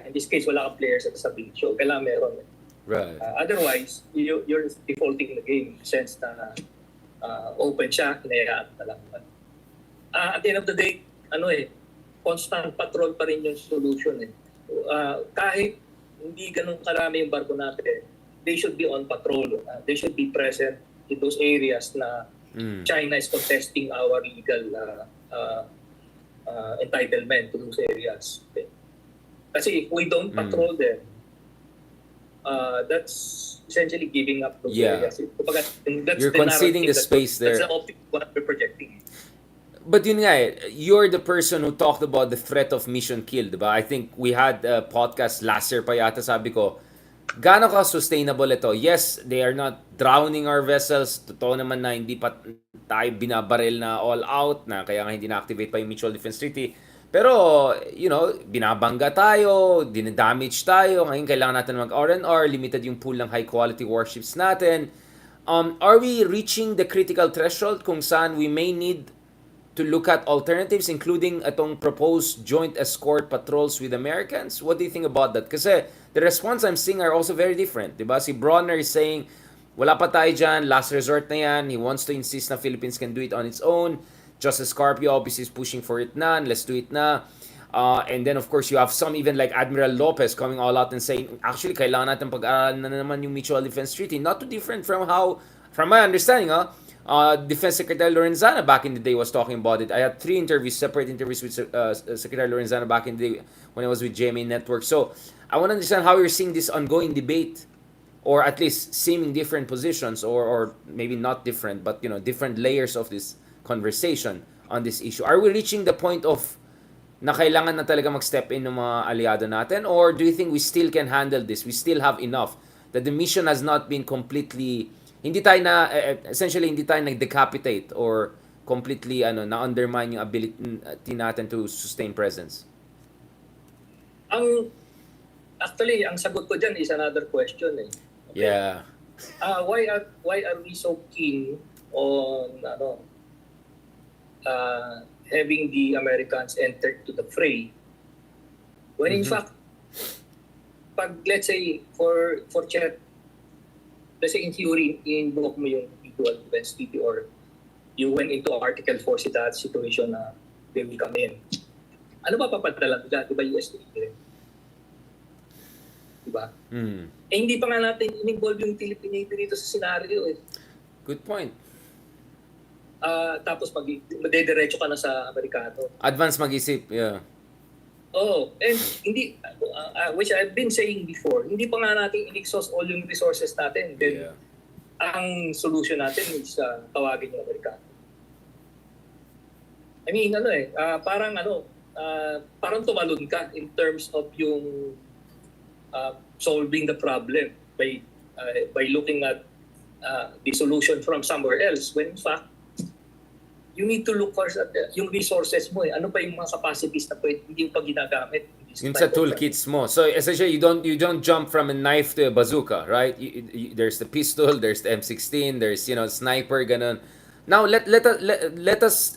Speaker 3: In this case, wala kang player sa bench. So kailangan meron.
Speaker 1: Right.
Speaker 3: Otherwise, you're defaulting the game in the sense na open siya, hinayaan na lang. At the end of the day, constant patrol pa rin yung solution. Kahit hindi ganun karami yung barko natin, they should be on patrol. They should be present in those areas na China is contesting our legal entitlement to those areas. Okay. Kasi if we don't patrol them, that's essentially giving up those areas. That's
Speaker 1: You're conceding the space there.
Speaker 3: That's the optic what we're projecting.
Speaker 1: But yun nga you're the person who talked about the threat of mission kill, diba? I think we had a podcast last year pa yata, sabi ko, gaano ka sustainable ito? Yes, they are not drowning our vessels. Totoo naman na hindi pa tayo binabaril na all out na kaya nga hindi na-activate pa yung Mutual Defense Treaty. Pero, binabangga tayo, dinadamage tayo. Ngayon kailangan natin mag-R&R, limited yung pool ng high-quality warships natin. Are we reaching the critical threshold kung saan we may need to look at alternatives, including itong proposed joint escort patrols with Americans? What do you think about that? Kasi the response I'm seeing are also very different. Diba? Si Bronner is saying, wala pa tayo dyan, last resort na yan. He wants to insist na Philippines can do it on its own. Justice Carpio obviously is pushing for it na, let's do it na. And then of course you have some even like Admiral Lopez coming all out and saying, actually kailangan natin pag-aralan na naman yung Mutual Defense Treaty. Not too different from my understanding, Defense Secretary Lorenzana back in the day was talking about it. I had 3 separate interviews with Secretary Lorenzana back in the day when I was with GMA Network. So I want to understand how you're seeing this ongoing debate, or at least seeming different positions, or maybe not different, but different layers of this conversation on this issue. Are we reaching the point of na kailangan na talaga mag-step in ng mga aliado natin, or do you think we still can handle this? We still have enough that the mission has not been completely essentially hindi tayo nag-decapitate or completely na-undermine yung ability natin to sustain presence?
Speaker 3: Actually, ang sagot ko dyan is another question. Okay?
Speaker 1: Yeah.
Speaker 3: Why are we so keen on having the Americans enter to the fray when in fact, pag let's say for Chet, let's say in theory, in-invoke mo yung Mutual Defense Treaty or you went into Article 4 that situation na they will come in. Ano ba papadala dyan? Diba US Navy? Diba? Hindi pa nga natin in-involve yung Philippine Navy dito sa scenario eh.
Speaker 1: Good point.
Speaker 3: Tapos magdidiretso ka na sa Amerikano.
Speaker 1: Advance mag-isip, yeah.
Speaker 3: Oh, and hindi, which I've been saying before, hindi pa nga natin in-exhaust all yung resources natin. Then, ang solution natin is tawagin yung Amerikano. I mean, parang tumalon ka in terms of yung solving the problem by looking at the solution from somewhere else, when in fact, you need to look for yung resources mo. Ano pa yung mga capacities na hindi pa ginagamit?
Speaker 1: Yun sa toolkits mo. So essentially, you don't jump from a knife to a bazooka, right? There's the pistol, there's the M16, there's sniper, ganun. Now let us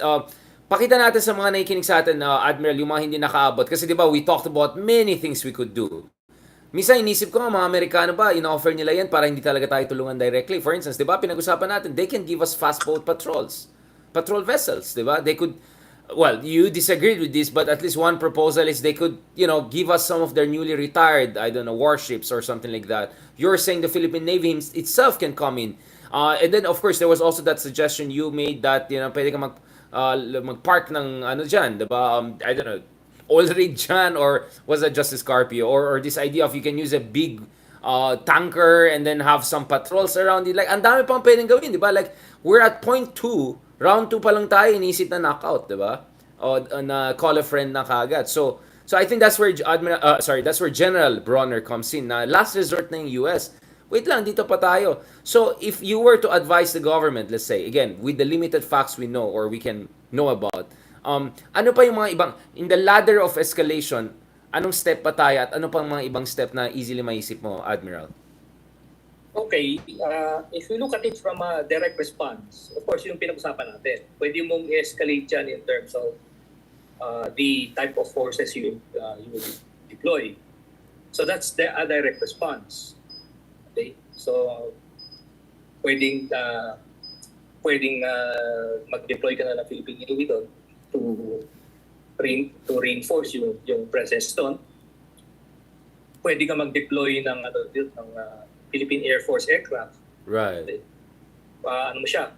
Speaker 1: pakita natin sa mga nakikinig sa atin, Admiral, yung mga hindi nakaabot. Kasi di ba, we talked about many things we could do. Minsan inisip ko mga Amerikano ba, in-offer nila yan para hindi talaga tayo tulungan directly. For instance, di ba, pinag-usapan natin, they can give us fast boat patrol vessels, di ba? They could, well, you disagreed with this, but at least one proposal is they could, give us some of their newly retired, I don't know, warships or something like that. You're saying the Philippine Navy itself can come in. And then, of course, there was also that suggestion you made that, pwede ka mag-park ng, dyan, di ba? I don't know, oil rig dyan, or was that Justice Carpio? Or this idea of you can use a big tanker and then have some patrols around it. Like, ang dami pang pwedeng gawin, di ba? Like, we're at point 2, round 2 pa lang tayo, iniisip na knockout, di ba? O na call a friend na kagad. So I think that's where General Bronner comes in. Na last resort na yung US. Wait lang, dito pa tayo. So if you were to advise the government, let's say, again, with the limited facts we know or we can know about, ano pa yung mga ibang, in the ladder of escalation, anong step pa tayo at ano pang mga ibang step na easily maisip mo, Admiral?
Speaker 3: Okay, if you look at it from a direct response, of course, yung pinag-usapan natin, pwede mong i-escalate yan in terms of the type of forces you deploy. So that's a direct response. Okay? So, pwedeng mag-deploy ka na ng Philippine Navy doon to reinforce yung presence doon. Pwede ka mag-deploy ng Philippine Air Force aircraft.
Speaker 1: Right.
Speaker 3: Ano mo siya,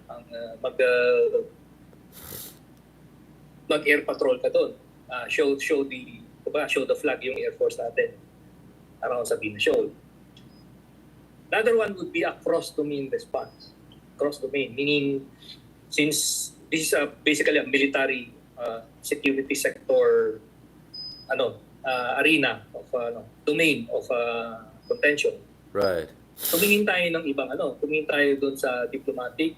Speaker 3: mag-air patrol ka doon. Show the flag yung Air Force natin around Sabina Shoal. Another one would be a cross-domain response. Cross-domain, meaning since this is basically a military security sector arena of domain of contention.
Speaker 1: Right.
Speaker 3: Tumingin tayo ng ibang tumingin tayo doon sa diplomatic,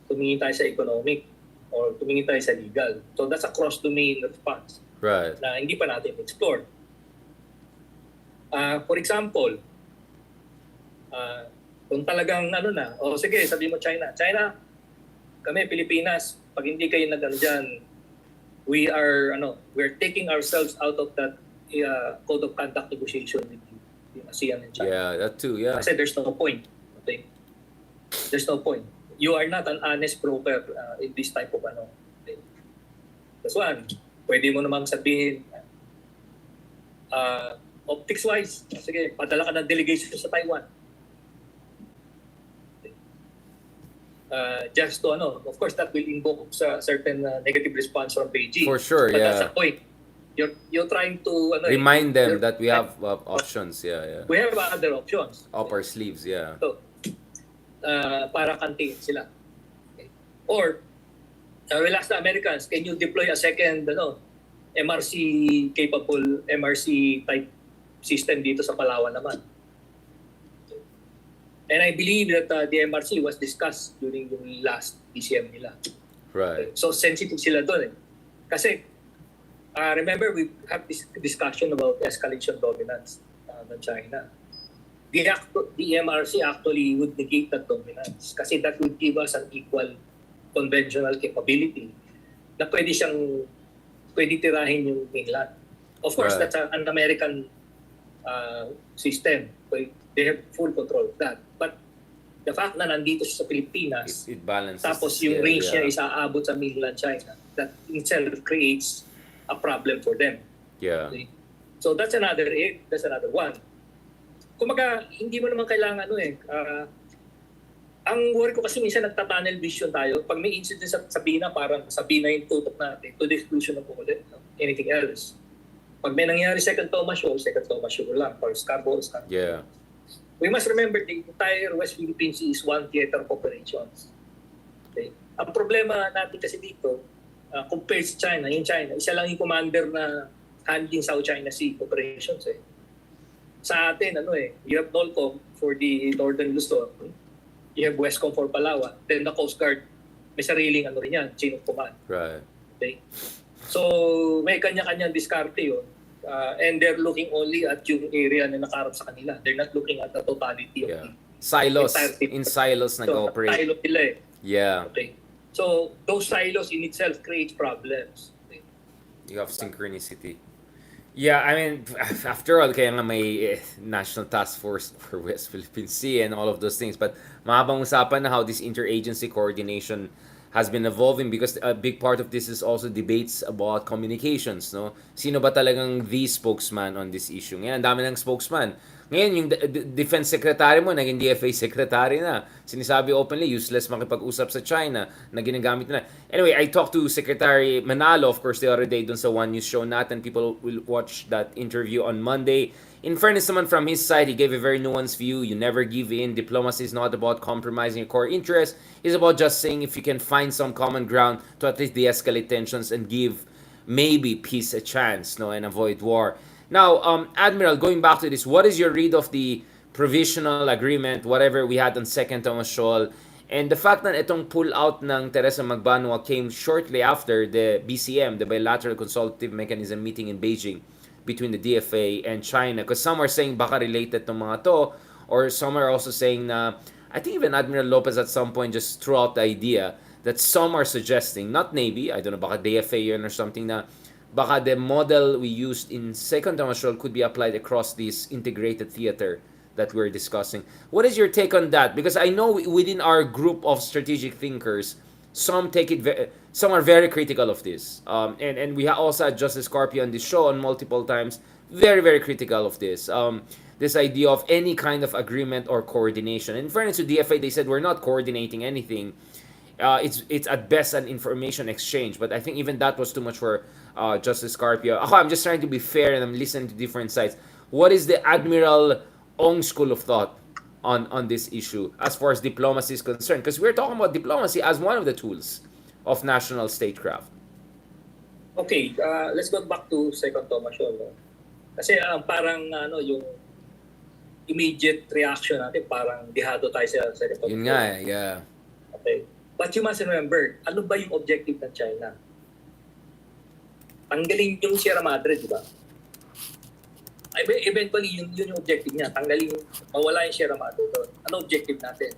Speaker 3: tumingin tayo sa economic, or tumingin tayo sa legal. So that's a cross-domain response.
Speaker 1: Right.
Speaker 3: Na hindi pa natin explore. For example, kung talagang sige, sabi mo China, kami Pilipinas, pag hindi kayo dyan, we're taking ourselves out of that code of conduct negotiation with the ASEAN and China.
Speaker 1: Yeah, that too, yeah.
Speaker 3: Kasi there's no point. Okay? There's no point. You are not an honest broker in this type of Okay? That's one. Pwede mo namang sabihin, optics-wise, sige, padala ka ng delegation sa Taiwan. Just to of course that will invoke a certain negative response from Beijing.
Speaker 1: For sure,
Speaker 3: but
Speaker 1: yeah.
Speaker 3: That's the point. You're trying to
Speaker 1: remind them that we have options, yeah.
Speaker 3: We have other options.
Speaker 1: Up our sleeves, yeah.
Speaker 3: So, para contain sila. Okay. Or we'll ask the Americans, can you deploy a second MRC capable MRC type system dito sa Palawan naman? And I believe that the MRC was discussed during yung last DCM nila.
Speaker 1: Right.
Speaker 3: So sensitive sila doon. Kasi remember we have this discussion about escalation dominance ng China. The MRC actually would negate that dominance kasi that would give us an equal conventional capability na pwede tirahin yung mainland. Of course,
Speaker 1: Right.
Speaker 3: That's an American system. They have full control of that. But the fact na nandito siya sa Pilipinas,
Speaker 1: It balances.
Speaker 3: tapos yung range niya
Speaker 1: yeah.
Speaker 3: is aabot sa mainland China, that itself creates a problem for them.
Speaker 1: Yeah.
Speaker 3: Okay? So that's another one. Kumaga, hindi mo naman kailangan ang worry ko kasi minsan nagta-tunnel vision tayo. Pag may incident sa Sabina, parang Sabina yung tutok natin to the exclusion of anything else. Pag may nangyari second Thomas Shoal lang. Or Scarborough.
Speaker 1: Yeah.
Speaker 3: We must remember the entire West Philippine Sea is one theater of operations. Okay? Ang problema natin kasi dito, compared sa China, isa lang yung commander na handling South China Sea operations. Sa atin, you have NOLCOM for the Northern Luzon, you have WESCOM for Palawan, then the Coast Guard, may sariling rin yan, chain of command.
Speaker 1: Right.
Speaker 3: Okay? So, may kanya-kanyang diskarte yun. And they're looking only at yung area na nakaharap sa kanila. They're not looking at the totality of
Speaker 1: Yeah.
Speaker 3: the
Speaker 1: Silos.
Speaker 3: entirety.
Speaker 1: In silos nag-operate.
Speaker 3: Silo nila
Speaker 1: Yeah.
Speaker 3: Okay. So, those silos in itself create problems. Okay.
Speaker 1: You have synchronicity. Yeah, I mean, after all, kaya nga may National Task Force for West Philippine Sea and all of those things. But mahabang usapan na how this interagency coordination has been evolving because a big part of this is also debates about communications, no? Sino ba talagang the spokesman on this issue? Ngayon, ang dami ng spokesman. Ngayon, yung defense secretary mo, naging DFA secretary na. Sinisabi openly, useless makipag-usap sa China na ginagamit na. Anyway, I talked to Secretary Manalo, of course, the other day dun sa One News show natin. People will watch that interview on Monday. In fairness naman from his side, he gave a very nuanced view. You never give in. Diplomacy is not about compromising your core interests. It's about just saying if you can find some common ground to at least de-escalate tensions and give maybe peace a chance, no, and avoid war. Now, Admiral, going back to this, what is your read of the provisional agreement, whatever we had on Second Thomas Shoal, and the fact that itong pull-out ng Teresa Magbanua came shortly after the BCM, the Bilateral Consultative Mechanism meeting in Beijing between the DFA and China? Because some are saying baka related tong mga to, or some are also saying na, I think even Admiral Lopez at some point just threw out the idea that some are suggesting, not Navy, I don't know, baka DFA yun or something na, baka the model we used in Second Tomasol could be applied across this integrated theater that we're discussing. What is your take on that? Because I know within our group of strategic thinkers, some take it some are very critical of this, and we also had Justice Carpio on this show on multiple times, very critical of this, this idea of any kind of agreement or coordination. In fairness to DFA, they said we're not coordinating anything. It's at best an information exchange, but I think even that was too much for Justice Carpio. I'm just trying to be fair and I'm listening to different sides. What is the Admiral Ong school of thought on this issue as far as diplomacy is concerned? Because we're talking about diplomacy as one of the tools of national statecraft.
Speaker 3: Okay, let's go back to Second Tomasol. No? Kasi parang yung immediate reaction natin, parang dihado tayo sa Second Tomasol.
Speaker 1: Yun nga yeah.
Speaker 3: Okay. But you must remember, ano ba yung objective ng China? Tanggalin yung Sierra Madre, di ba? Eventually, yun yung objective niya. Tanggalin, mawala yung Sierra Madre doon. Ano objective natin?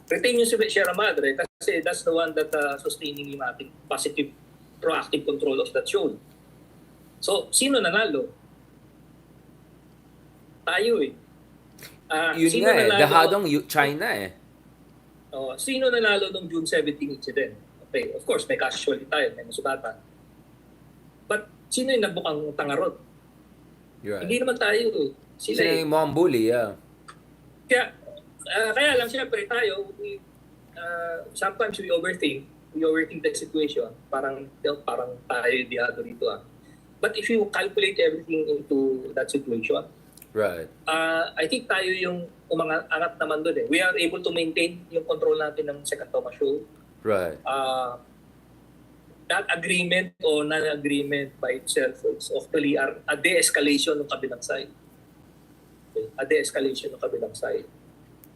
Speaker 3: Retain yung Sierra Madre kasi that's the one that sustaining yung ating positive, proactive control of that shoal. So, sino nanalo? Tayo eh.
Speaker 1: Yun
Speaker 3: Sino
Speaker 1: nga eh,
Speaker 3: nanalo?
Speaker 1: dahadong China eh.
Speaker 3: Sino nanalo nung June 17 incident? Okay, of course, may casualty tayo, may nasugatan. But sino yung nabukang tangarot?
Speaker 1: Right.
Speaker 3: Hindi naman tayo eh.
Speaker 1: Sila yung mga bully, yeah.
Speaker 3: Kaya lang siyempre tayo, sometimes we overthink the situation. Parang tayo dihado dito ah. But if you calculate everything into that situation,
Speaker 1: right.
Speaker 3: I think tayo yung umangat naman doon eh. We are able to maintain yung control natin ng Second Tomasol.
Speaker 1: Right.
Speaker 3: That agreement or non-agreement by itself is actually a de-escalation ng kabilang side. Okay? A de-escalation ng kabilang side.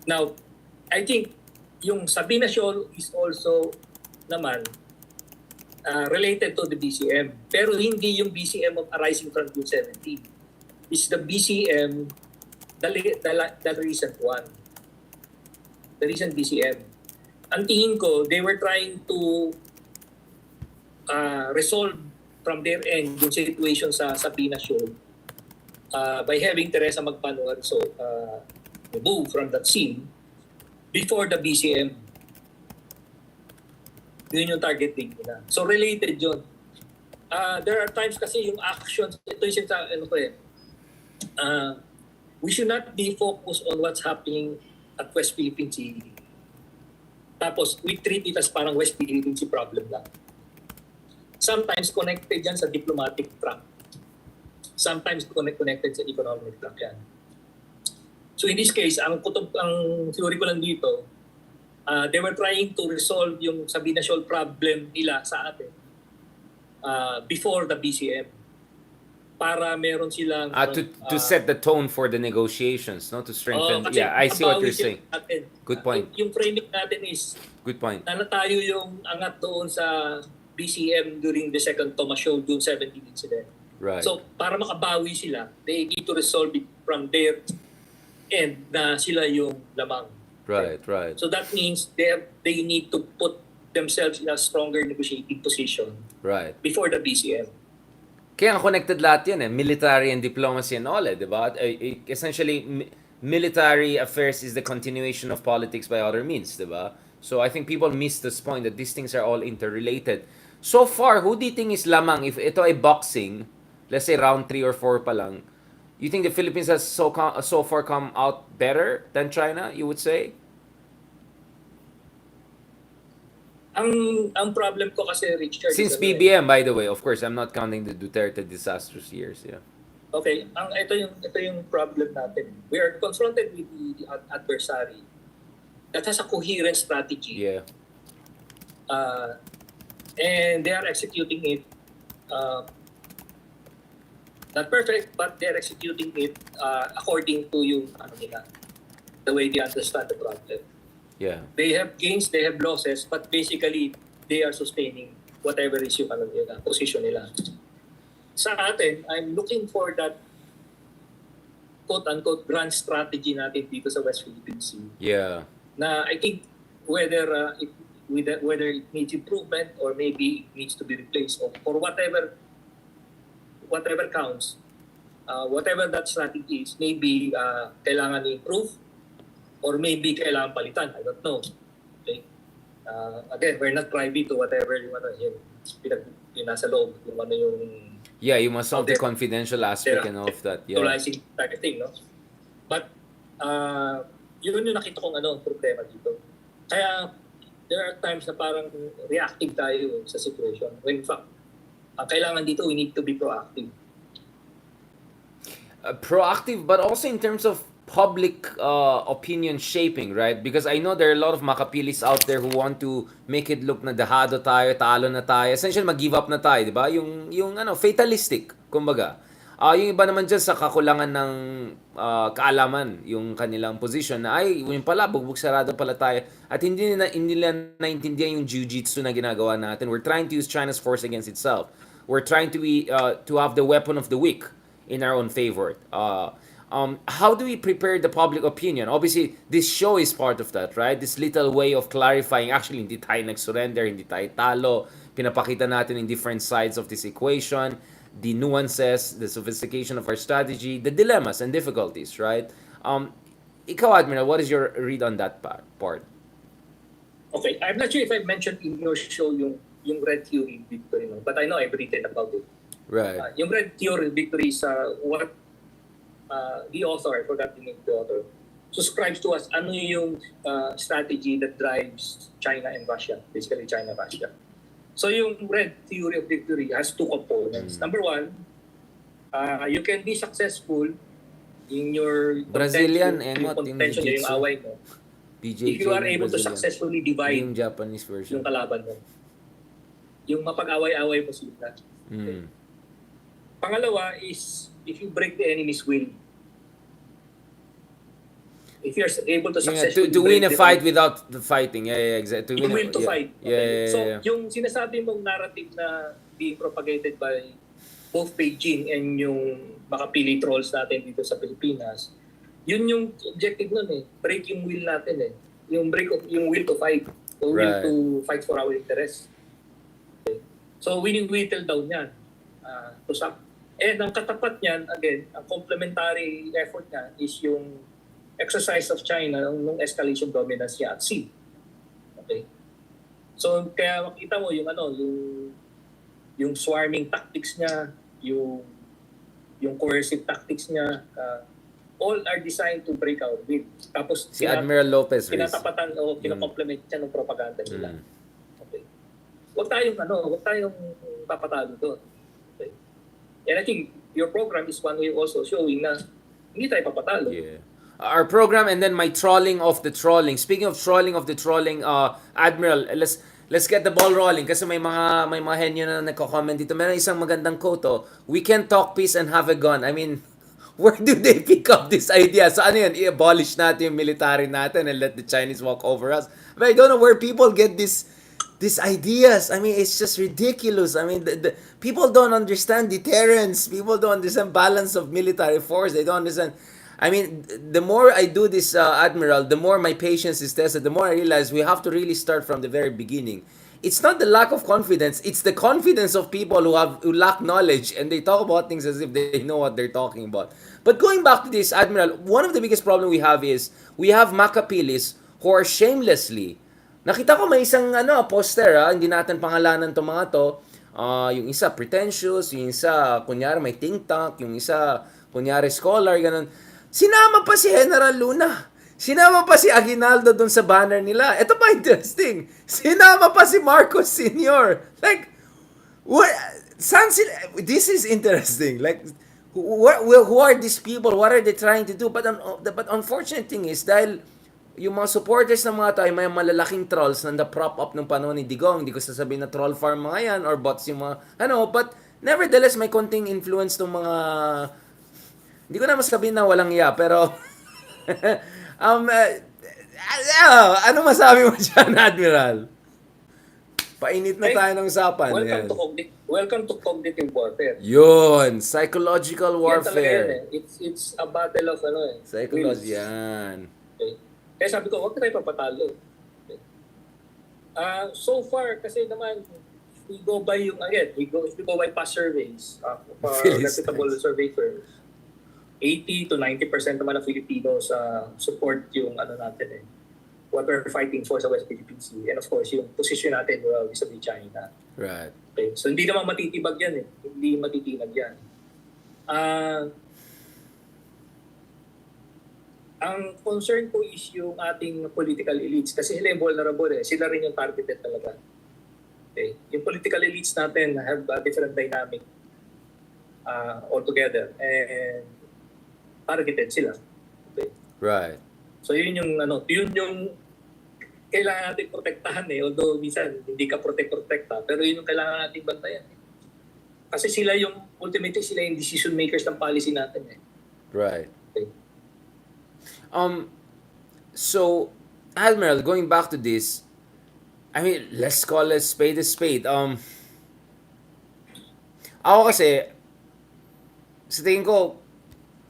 Speaker 3: Now, I think yung Sabina Shoal is also naman related to the BCM. Pero hindi yung BCM of arising from June 17. It's the BCM, the recent one. The recent BCM. Ang tingin ko, they were trying to resolve from their end yung situation sa Sabina Shoal by having Teresa Magpanuan move from that scene before the BCM. Yun yung target date nila. So related yun. There are times kasi yung actions, ito yung we should not be focused on what's happening at West Philippine Sea. Tapos we treat it as parang West Philippine Sea problem lang. Sometimes connected yan sa diplomatic track. Sometimes connected sa economic track yan. So in this case, ang theory ko lang dito, they were trying to resolve yung Sabina Shoal problem nila sa atin before the BCM. Para meron silang...
Speaker 1: to set the tone for the negotiations, no? To strengthen... yeah, I see what you're saying. Good point.
Speaker 3: Yung framing natin is...
Speaker 1: Good point.
Speaker 3: Na tayo yung angat doon sa BCM during the Second Tomasol June 17 incident.
Speaker 1: Right.
Speaker 3: So, para makabawi sila, they need to resolve it from their end na sila yung lamang.
Speaker 1: Right, right.
Speaker 3: So that means they need to put themselves in a stronger negotiating position before the BCM.
Speaker 1: Kaya nga connected lahat yan eh. Military and diplomacy and all eh, di ba? Essentially, military affairs is the continuation of politics by other means, di ba? So I think people miss this point that these things are all interrelated. So far, who do you think is lamang? If ito ay boxing, let's say round 3 or 4 pa lang, you think the Philippines has so far come out better than China, you would say?
Speaker 3: Ang problem ko kasi, Richard...
Speaker 1: Since BBM, by the way, of course, I'm not counting the Dutertes disastrous years, yeah.
Speaker 3: Okay, ito yung problem natin. We are confronted with the adversary that has a coherent strategy.
Speaker 1: Yeah.
Speaker 3: And they are executing it not perfect, but they're executing it according to yung the way they understand the problem.
Speaker 1: Yeah.
Speaker 3: They have gains, they have losses, but basically they are sustaining whatever is yung position nila. Sa atin, I'm looking for that quote-unquote grand strategy natin dito sa West Philippine Sea.
Speaker 1: Yeah.
Speaker 3: Na I think whether it needs improvement or maybe it needs to be replaced or whatever counts, whatever that strategy is, maybe kailangan i-improve or maybe kailangan palitan. I don't know. Okay? Again, we're not privy to whatever yung nasa loob, yung
Speaker 1: Yeah, you must have the
Speaker 3: Okay.
Speaker 1: confidential aspect and all of that. Yeah.
Speaker 3: utilizing type of thing, no? But, yun yung nakita kong problema dito. Kaya, there are times na parang reactive tayo sa situation. When in fact, kailangan dito, we need to be proactive.
Speaker 1: Proactive, but also in terms of public opinion shaping, right? Because I know there are a lot of Makapilis out there who want to make it look na dahado tayo, talo na tayo. Essentially, mag-give up na tayo, di ba? Yung fatalistic, kumbaga. Yung iba naman dyan sa kakulangan ng kaalaman, yung kanilang position na, ay, yung pala, bugbog sarado pala tayo. At hindi nila naintindihan yung jiu-jitsu na ginagawa natin. We're trying to use China's force against itself. We're trying to have the weapon of the weak in our own favor. How do we prepare the public opinion? Obviously, this show is part of that, right? This little way of clarifying, actually, hindi tayo nag-surrender, hindi tayo talo. Pinapakita natin in different sides of this equation, the nuances, the sophistication of our strategy, the dilemmas and difficulties, right? Ikaw, Admiral, what is your read on that part?
Speaker 3: Okay, I'm not sure if I mentioned in your show yung Red Theory victory, no? But I know I've written about it.
Speaker 1: Right.
Speaker 3: Yung Red Theory victory is what the author, I forgot the name of the author, subscribes to us ano yung strategy that drives China and Russia, basically China-Russia. So yung Red Theory of Victory has two components. Number one, you can be successful in your
Speaker 1: Brazilian,
Speaker 3: contention, yung away mo.
Speaker 1: BJJ,
Speaker 3: if you are able to
Speaker 1: Brazilian.
Speaker 3: Successfully divide
Speaker 1: Yung Japanese version.
Speaker 3: yung kalaban mo. Yung mapag-away-away mo sila. Okay. Pangalawa is if you break the enemy's will. If you're able to successfully
Speaker 1: to win a
Speaker 3: break
Speaker 1: fight without the fighting. Yeah, exactly.
Speaker 3: you will to fight. Okay. So,
Speaker 1: Yeah.
Speaker 3: yung sinasabi mong narrative na being propagated by both Beijing and yung Makapili trolls natin dito sa Pilipinas, yun yung objective nun eh. Break yung will natin eh. Yung will to fight. O will
Speaker 1: Right.
Speaker 3: to fight for our interests. Okay. So, whittle down yan. To some. And ang katapat niyan, again, ang complementary effort niya is yung exercise of China nung escalation dominance niya at sea. Okay? So, kaya makita mo yung yung swarming tactics niya, yung coercive tactics niya, all are designed to break our will. Tapos,
Speaker 1: Si Admiral Lopez.
Speaker 3: pinatapatan o kinocomplement siya ng propaganda nila. Okay. Huwag tayong papatalo doon. Okay. And I think your program is one way also showing na hindi tayo papatalo.
Speaker 1: Yeah. Our program and then my trolling of the trolling. Speaking of trolling, Admiral, let's get the ball rolling kasi may mga henyo na nagko-comment dito. Meron isang magandang quote, we can talk peace and have a gun. I mean, where do they pick up this idea? So ano yun, i-abolish natin yung military natin and let the Chinese walk over us. But I don't know where people get these ideas. I mean, it's just ridiculous. I mean, the people don't understand deterrence. People don't understand balance of military force. They don't understand. I mean, the more I do this, Admiral, the more my patience is tested, the more I realize we have to really start from the very beginning. It's not the lack of confidence, it's the confidence of people who lack knowledge and they talk about things as if they know what they're talking about. But going back to this, Admiral, one of the biggest problem we have is we have Makapilis who are shamelessly. Nakita ko may isang poster, hindi natin pangalanan to mga to. Yung isa pretentious, yung isa kunyari may think tank, yung isa kunyari scholar, ganun. Sinama pa si General Luna. Sinama pa si Aguinaldo dun sa banner nila. Ito pa interesting. Sinama pa si Marcos Sr. Like, what? This is interesting. Like, who are these people? What are they trying to do? But unfortunate thing is, dahil yung mga supporters ng mga to ay may malalaking trolls na prop up nung panahon ni Digong. Hindi ko sasabihin na troll farm mga yan or bots yung mga, but nevertheless, may konting influence ng mga. Hindi ko na masabihin na walang iya, pero ano masabi mo dyan, Admiral? Painit na tayo ng usapan.
Speaker 3: Welcome
Speaker 1: Yan.
Speaker 3: to cognitive warfare.
Speaker 1: Yun, psychological
Speaker 3: Yan talaga yan
Speaker 1: warfare.
Speaker 3: It's a battle of
Speaker 1: Psychology,
Speaker 3: wills.
Speaker 1: yan.
Speaker 3: Okay. Kaya sabi ko, huwag tayo papatalo. Okay. So far, kasi naman, we go by past surveys, reputable survey firms, 80 to 90% naman ng Filipinos support yung natin what we're fighting for sa West Philippine Sea. And of course, yung position natin vis-a-vis China.
Speaker 1: Right.
Speaker 3: Okay. So hindi naman matitibag yan Hindi matitinag yan. Ang concern ko is yung ating political elites kasi sila yung vulnerable Sila rin yung targeted talaga. Okay. Yung political elites natin have a different dynamic altogether and targeted sila. Okay.
Speaker 1: Right.
Speaker 3: So yun yung kailangan natin protektahan although minsan hindi ka protekta pero yun yung kailangan natin bantayan kasi ultimately sila yung decision makers ng policy natin
Speaker 1: Right.
Speaker 3: Okay.
Speaker 1: So Admiral, going back to this, I mean, let's call it spade a spade. Ako kasi sa tingin ko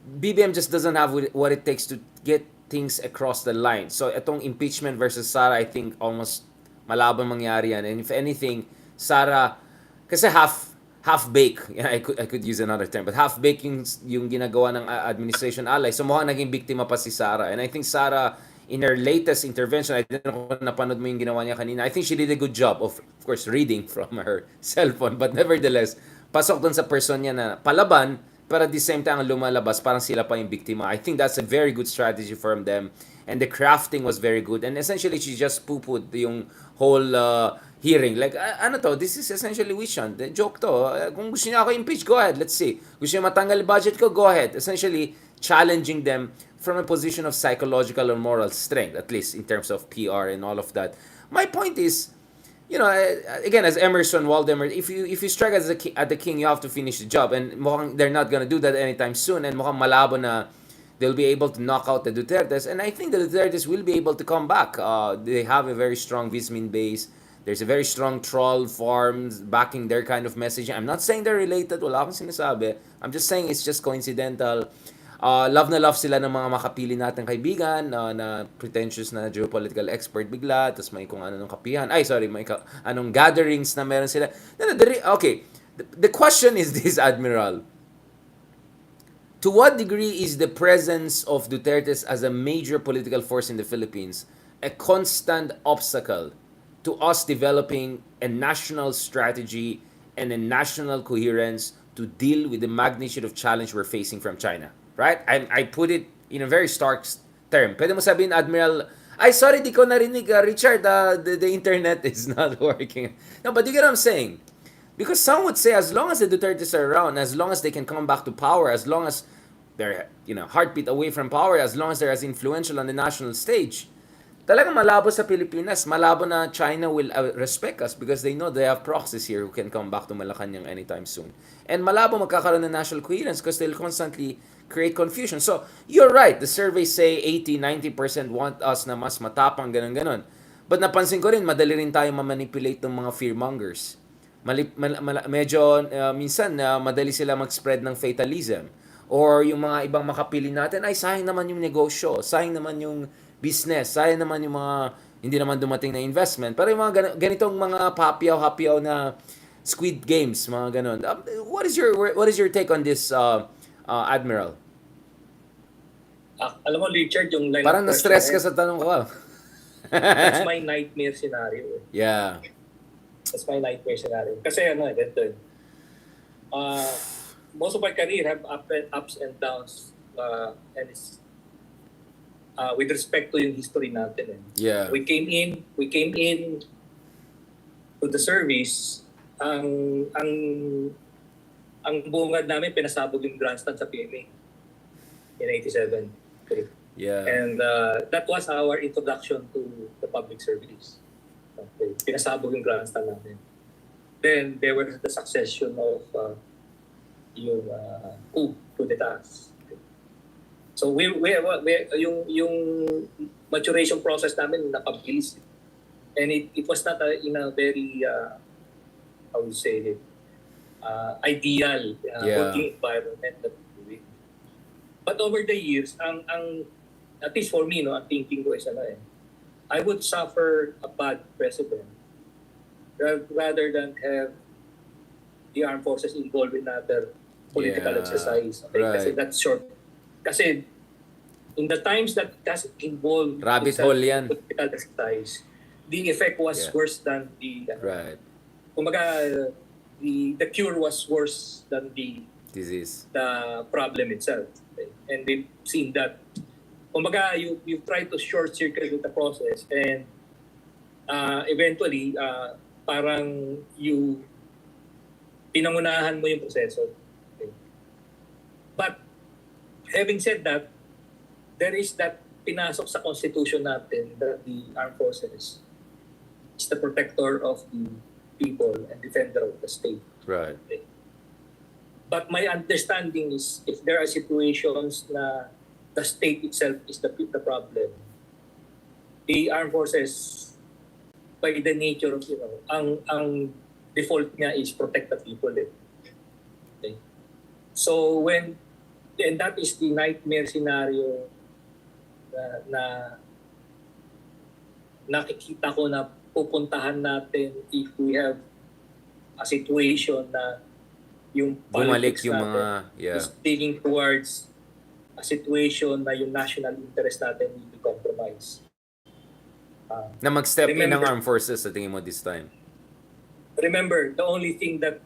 Speaker 1: BBM just doesn't have what it takes to get things across the line. So, itong impeachment versus Sara, I think almost malabang mangyari yan. And if anything, Sara, kasi half-baked, I could use another term, but half-baked yung ginagawa ng administration ally. So, mukhang naging biktima pa si Sara. And I think Sara, in her latest intervention, I don't know kung napanood mo yung ginawa niya kanina, I think she did a good job of course, reading from her cellphone. But nevertheless, pasok dun sa person niya na palaban, pero at the same time, lumalabas, parang sila pa yung biktima. I think that's a very good strategy from them. And the crafting was very good. And essentially, she just poo-pooed yung whole hearing. Like, this is essentially vision. The joke to. Kung gusto niya ako impeach, go ahead. Let's see. Gusto niya matanggal budget ko, go ahead. Essentially, challenging them from a position of psychological or moral strength, at least in terms of PR and all of that. My point is, again, as Emerson Waldemar, if you strike at the king, you have to finish the job. And mukhang they're not gonna do that anytime soon. And mukhang malabo na they'll be able to knock out the Dutertes. And I think the Dutertes will be able to come back. They have a very strong Vismin base. There's a very strong troll farms backing their kind of messaging. I'm not saying they're related. Wala akong sinasabi. I'm just saying it's just coincidental. Love na love sila ng mga makapili nating kaibigan na pretentious na geopolitical expert bigla, tapos may kung anong kapihan. May anong gatherings na meron sila. Okay, the question is this, Admiral. To what degree is the presence of Dutertes as a major political force in the Philippines a constant obstacle to us developing a national strategy and a national coherence to deal with the magnitude of challenge we're facing from China? Right? I put it in a very stark term. Pwede mo sabihin, Admiral, sorry, di ko narinig, Richard, the internet is not working. No, but you get what I'm saying? Because some would say, as long as the Dutertes are around, as long as they can come back to power, as long as they're, heartbeat away from power, as long as they're as influential on the national stage, talagang malabo sa Pilipinas. Malabo na China will respect us because they know they have proxies here who can come back to Malacanang anytime soon. And malabo magkakaroon ng national coherence because they'll constantly create confusion. So, you're right. The surveys say 80-90% want us na mas matapang, ganun-ganun. But napansin ko rin, madali rin tayo mamanipulate ng mga fearmongers. Medyo, minsan, madali sila mag-spread ng fatalism. Or yung mga ibang makapili natin, sayang naman yung negosyo, sayang naman yung business, sayang naman yung mga hindi naman dumating na investment. Pero yung mga ganitong mga hapyaw na Squid Games, mga ganun. What is your take on this, Admiral?
Speaker 3: Alam mo, Richard, yung line
Speaker 1: parang
Speaker 3: of
Speaker 1: na-stress ka
Speaker 3: question,
Speaker 1: sa tanong ko.
Speaker 3: that's my nightmare scenario.
Speaker 1: Yeah.
Speaker 3: That's my nightmare scenario. Kasi ganito. Most of my career have ups and downs and it's with respect to yung history natin.
Speaker 1: Yeah.
Speaker 3: We came in to the service, ang bungad namin pinasabog yung grandstand sa PMA in 87. Okay.
Speaker 1: Yeah.
Speaker 3: And that was our introduction to the public service. Okay. Pinasabog yung grandstand namin. Then there was the succession of yung Dutertes. So we yung maturation process namin napabilis. And it was not in a very, how would say it, ideal working environment that we're doing. But over the years, at least for me, no, ang thinking ko is I would suffer a bad precedent rather than have the armed forces involved in other political exercise. Okay?
Speaker 1: Right.
Speaker 3: Kasi that's short. Kasi in the times that that's involved
Speaker 1: Rabbit
Speaker 3: in
Speaker 1: hole yan.
Speaker 3: political exercise, the effect was worse than the
Speaker 1: Right.
Speaker 3: kumbaga, the cure was worse than the
Speaker 1: Disease.
Speaker 3: problem itself. Okay? And we've seen that. Kumbaga, you try to short circuit the process and eventually parang pinangunahan mo yung proseso. Okay? But having said that, there is that pinasok sa constitution natin that the armed forces is the protector of the people and defender of the state.
Speaker 1: Right.
Speaker 3: Okay? But my understanding is if there are situations na the state itself is the problem, the armed forces, by the nature of, ang default niya is protect the people. Okay? So and that is the nightmare scenario na nakikita ko na pupuntahan natin if we have a situation na yung
Speaker 1: Bumalik
Speaker 3: politics
Speaker 1: yung
Speaker 3: natin
Speaker 1: mga,
Speaker 3: is leading towards a situation na yung national interest natin will be compromised.
Speaker 1: Na mag-step in ng
Speaker 3: Remember-
Speaker 1: armed forces sa tingin mo this time.
Speaker 3: Remember, the only thing that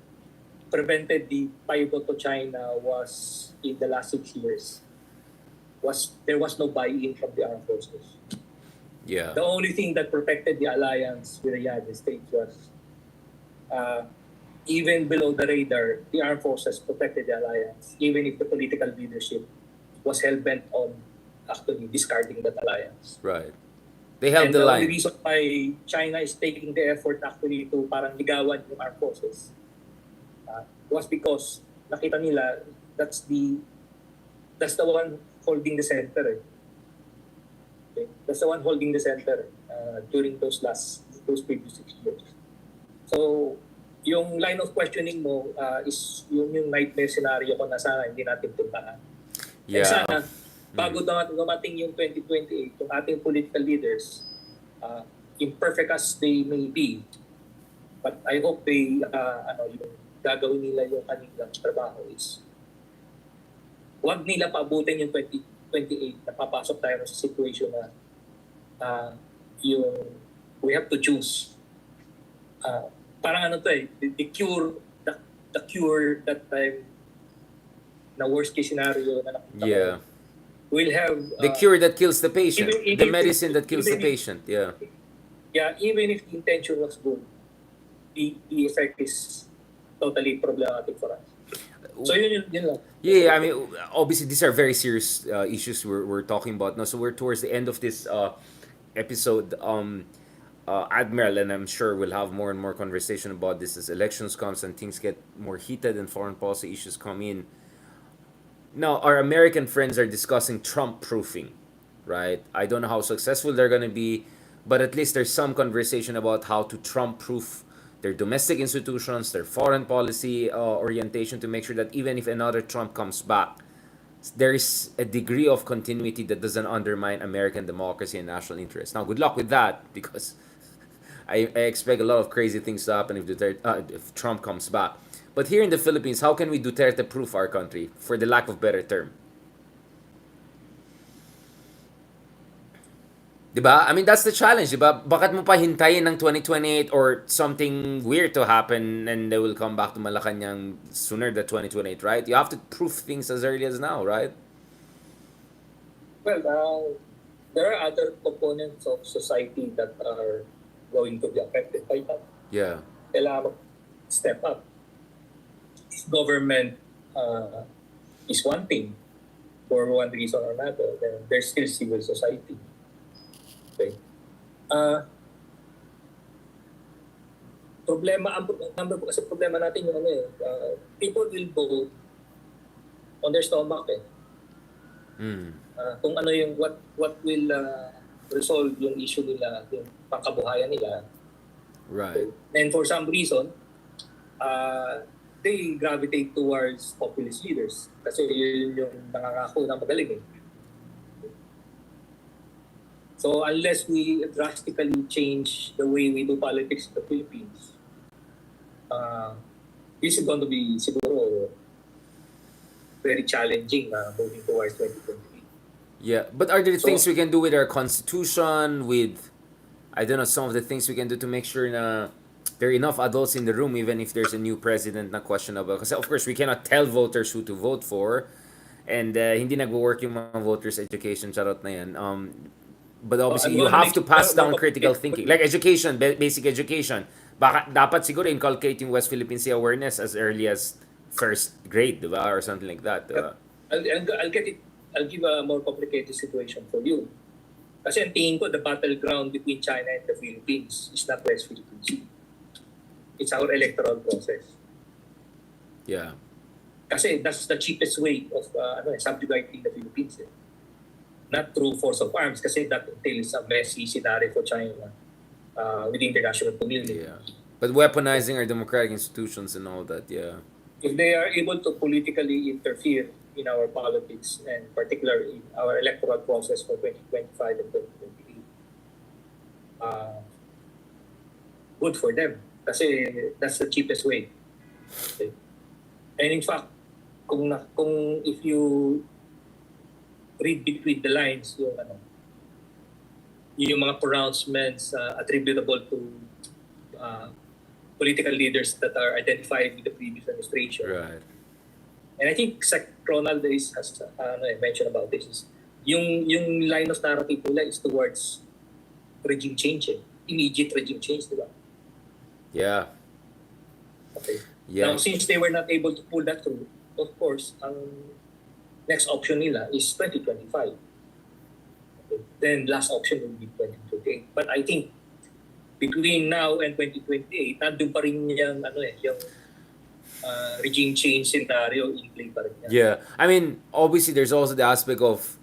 Speaker 3: prevented the pivot to China was in the last 6 years there was no buy-in from the armed forces.
Speaker 1: Yeah.
Speaker 3: The only thing that protected the alliance with the United States was even below the radar, the armed forces protected the alliance, even if the political leadership was hell-bent on actually discarding that alliance.
Speaker 1: Right. They held
Speaker 3: And
Speaker 1: the
Speaker 3: only
Speaker 1: line.
Speaker 3: reason why China is taking the effort actually to parang ligawan yung armed forces was because nakita nila that's the one holding the center. Okay? That's the one holding the center during those previous 6 years. So, yung line of questioning mo is yung nightmare scenario ko na sana hindi natin puntahan.
Speaker 1: Yeah.
Speaker 3: Sana, bago dumating yung 2028, yung ating political leaders, imperfect as they may be, but I hope yung gagawin nila yung kanilang trabaho is huwag nila paabutin yung 2028 na papasok tayo sa situation na we have to choose. Parang the cure that time na worst case scenario na nakita
Speaker 1: Yeah.
Speaker 3: ko, we'll have
Speaker 1: The cure that kills the patient.
Speaker 3: even
Speaker 1: The
Speaker 3: if-
Speaker 1: medicine that kills the
Speaker 3: even if-
Speaker 1: patient. Yeah.
Speaker 3: yeah, even if the intention was good, the effect is totally problematic for us. So yun lang.
Speaker 1: Yeah, I mean, obviously these are very serious issues we're talking about now. So we're towards the end of this episode. Admiral, and I'm sure we'll have more and more conversation about this as elections comes and things get more heated and foreign policy issues come in. Now, our American friends are discussing Trump proofing, right? I don't know how successful they're going to be, but at least there's some conversation about how to Trump proof their domestic institutions, their foreign policy orientation to make sure that even if another Trump comes back, there is a degree of continuity that doesn't undermine American democracy and national interest. Now, good luck with that because I expect a lot of crazy things to happen if Trump comes back. But here in the Philippines, how can we Duterte proof our country, for the lack of better term? Diba? I mean, that's the challenge, diba? Bakit mo pa hintayin ng 2028 or something weird to happen and they will come back to Malacanang sooner than 2028, right? You have to proof things as early as now, right?
Speaker 3: Well, there are other components of society that are going to be affected by that.
Speaker 1: Yeah.
Speaker 3: Kailangan step up. If government is one thing for one reason or another, then there's still civil society. Okay. Number po kasi problema natin yung people will vote on their stomach . Kung ano yung what will resolve yung issue nila, yung pangkabuhayan nila.
Speaker 1: Right.
Speaker 3: And for some reason, they gravitate towards populist leaders kasi yun yung nangangako na magaling eh. So unless we drastically change the way we do politics in the Philippines, this is going to be siguro very challenging moving towards 2028.
Speaker 1: Yeah, but are there things we can do with our constitution, with, I don't know, some of the things we can do to make sure na there are enough adults in the room even if there's a new president na questionable? Kasi of course, we cannot tell voters who to vote for. And hindi nagwo-work yung mga voters' education, charot na yan. But obviously, you have to pass down critical thinking. Like education, basic education. Baka, dapat siguro inculcate yung West Philippine Sea awareness as early as first grade, diba? Or something like that.
Speaker 3: I'll give a more complicated situation for you. Kasi ang tingin ko, the battleground between China and the Philippines is not West Philippine Sea. It's our electoral process.
Speaker 1: Yeah.
Speaker 3: Kasi that's the cheapest way of subjugating the Philippines. Not through force of arms kasi that entails a messy scenario for China with the international community.
Speaker 1: Yeah. But weaponizing our democratic institutions and all that, yeah.
Speaker 3: If they are able to politically interfere in our politics and particularly in our electoral process for 2025 and 2028, good for them. Kasi that's the cheapest way. Okay. And in fact, kung if you read between the lines yung mga pronouncements attributable to political leaders that are identified with the previous administration.
Speaker 1: Right.
Speaker 3: And I think Sec Ronald has mentioned about this. Is yung line of narrative nila is towards regime change. Immediate regime change, di ba?
Speaker 1: Yeah.
Speaker 3: Okay.
Speaker 1: Yeah.
Speaker 3: Now, since they were not able to pull that through, of course, ang next option nila is 2025. Okay. Then last option will be 2028. But I think between now and 2028, nandun pa rin yung regime change scenario in play pa rin yan.
Speaker 1: Yeah. I mean, obviously, there's also the aspect of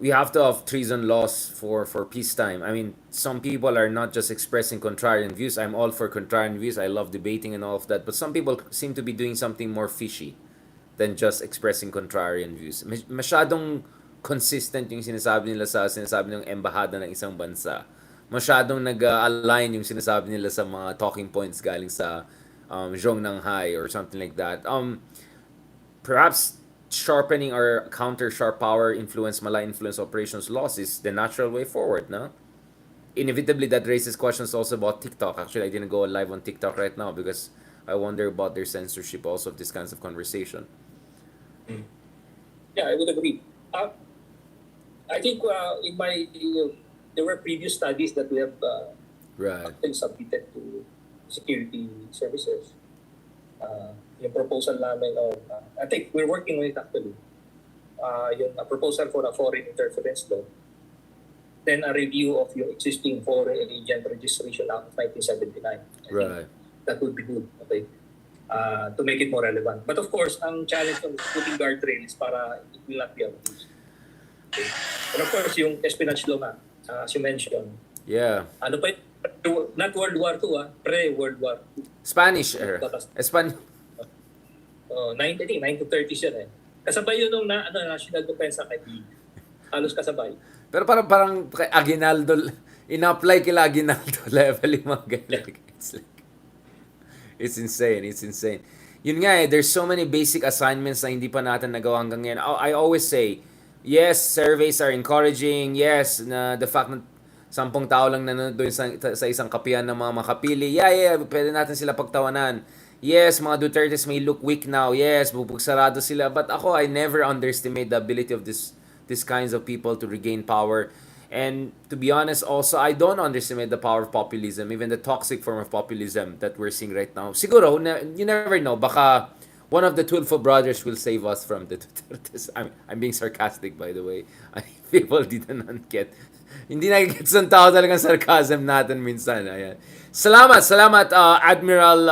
Speaker 1: we have to have treason laws for peacetime. I mean, some people are not just expressing contrarian views. I'm all for contrarian views. I love debating and all of that. But some people seem to be doing something more fishy than just expressing contrarian views. Masyadong consistent yung sinasabi nila sa sinasabi ng embahada ng isang bansa. Masyadong nag-align yung sinasabi nila sa mga talking points galing sa Zhongnanhai or something like that. Perhaps sharpening our counter sharp power influence mala influence operations laws is the natural way forward, no? Inevitably that raises questions also about TikTok. Actually, I didn't go live on TikTok right now because I wonder about their censorship also of these kinds of conversation.
Speaker 3: Yeah, I would agree. I think there were previous studies that we have
Speaker 1: Right.
Speaker 3: actually submitted to security services. Yung proposal namin of, I think we're working on it actually. Yung proposal for a foreign interference law. Then a review of your existing Foreign Agent Registration Act of 1979.
Speaker 1: Right.
Speaker 3: That would be good, okay? To make it more relevant. But of course, ang challenge of putting guardrails para it will not be abused. Okay. And of course, yung espionage law nga, as you mentioned.
Speaker 1: Yeah.
Speaker 3: Ano pa not World War II, pre-World War II.
Speaker 1: Spanish era.
Speaker 3: I think 1930s yun eh. Kasabay yun nung National Defense Academy. Halos kasabay.
Speaker 1: Pero parang kay Aguinaldo, in-apply kila Aguinaldo level yung mga ganyan. It's insane. Yun nga there's so many basic assignments na hindi pa natin nagawa hanggang ngayon. I always say, yes, surveys are encouraging. Yes, na the fact na 10 tao lang nanonood doon sa isang kapihan ng mga Makapili. Yeah, pwede natin sila pagtawanan. Yes, mga Dutertes may look weak now. Yes, bubugsarado sila. But ako, I never underestimate the ability of these kinds of people to regain power. And to be honest, also, I don't underestimate the power of populism, even the toxic form of populism that we're seeing right now. Siguro, you never know. Baka one of the Tulfo brothers will save us from the Dutertes. I'm being sarcastic, by the way. People didn't get. Hindi nagigets ng tao talagang sarcasm natin minsan. Ayan. Salamat, Admiral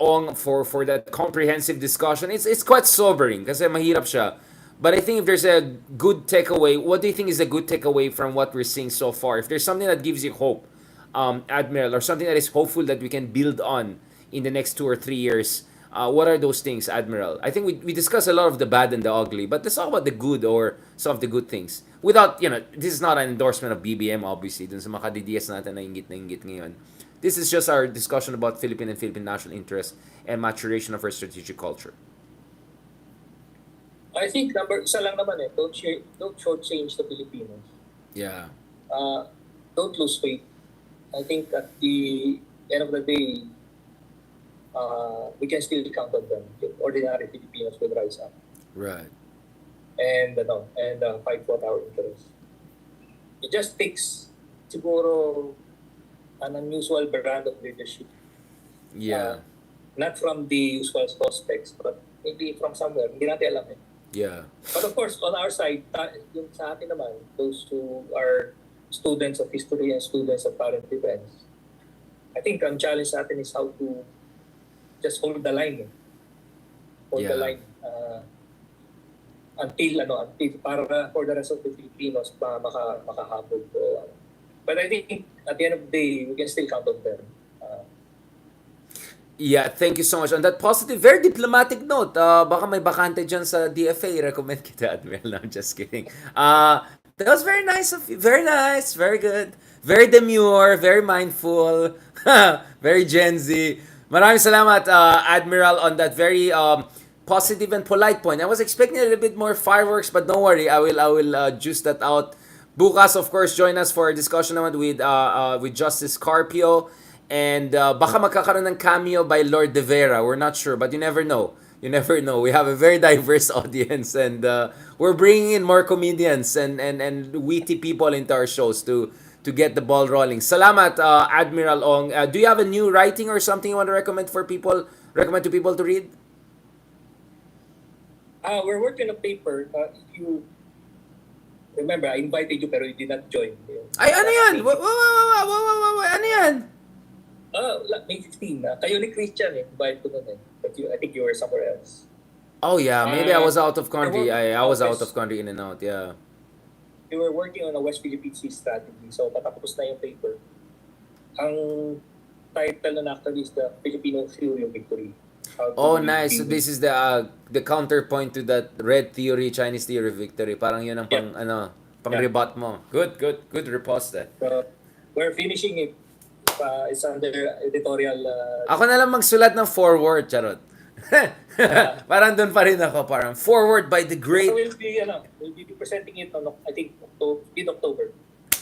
Speaker 1: Ong for that comprehensive discussion. It's quite sobering kasi mahirap siya. But I think if there's a good takeaway, what do you think is a good takeaway from what we're seeing so far? If there's something that gives you hope, Admiral, or something that is hopeful that we can build on in the next 2 or 3 years, what are those things, Admiral? I think we discussed a lot of the bad and the ugly, but let's talk about the good or some of the good things. Without, this is not an endorsement of BBM, obviously, dun sa mga kadidiyas natin na ingit ngayon. This is just our discussion about Philippine and Philippine national interest and maturation of our strategic culture.
Speaker 3: I think isa lang naman don't shortchange the Filipinos.
Speaker 1: Yeah.
Speaker 3: Don't lose faith. I think at the end of the day, we can still count on them. Ordinary Filipinos will rise up
Speaker 1: Right.
Speaker 3: and fight for our interests. It just takes siguro an unusual brand of leadership.
Speaker 1: Yeah.
Speaker 3: Not from the usual suspects, but maybe from somewhere. Hindi natin alam eh.
Speaker 1: Yeah.
Speaker 3: But of course, on our side, yung sa atin naman, those who are students of history and students of current events, I think ang challenge sa atin is how to just hold the line. Hold the
Speaker 1: Yeah.
Speaker 3: line until para for the rest of the Filipinos makahabol ko. But I think at the end of the day, we can still count on them.
Speaker 1: Yeah, thank you so much. On that positive, very diplomatic note, baka may bakante dyan sa DFA, recommend kita, Admiral. No, I'm just kidding. That was very nice of you. Very nice, very good. Very demure, very mindful, very Gen Z. Maraming salamat, Admiral, on that very positive and polite point. I was expecting a little bit more fireworks, but don't worry, I will juice that out. Bukas, of course, join us for a discussion naman with Justice Carpio. And baka magkakaroon ng cameo by Lord De Vera. We're not sure, but you never know. You never know. We have a very diverse audience, and we're bringing in more comedians and witty people into our shows to get the ball rolling. Salamat, Admiral Ong. Do you have a new writing or something you want to recommend to people to read?
Speaker 3: We're working on a paper. If you remember, I invited you pero you did not join.
Speaker 1: Ay, ano yan? Ano yan?
Speaker 3: May 15 na. Kayo ni Christian invite ko nun eh. But I think you were somewhere else.
Speaker 1: Oh yeah, maybe I was out of country. I was out of country in and out, yeah.
Speaker 3: We were working on a West Philippine Sea strategy. So patapos na yung paper. Ang title na actually is the Filipino Theory of Victory.
Speaker 1: Oh, nice. So this is the counterpoint to that red theory, Chinese theory of victory. Parang yun ang pang rebut mo. Good riposte.
Speaker 3: So, we're finishing it. It's under editorial.
Speaker 1: Ako na lang magsulat ng forward, charot. Parang doon pa rin ako, parang forward by the great.
Speaker 3: So we'll be presenting it on I think mid-October.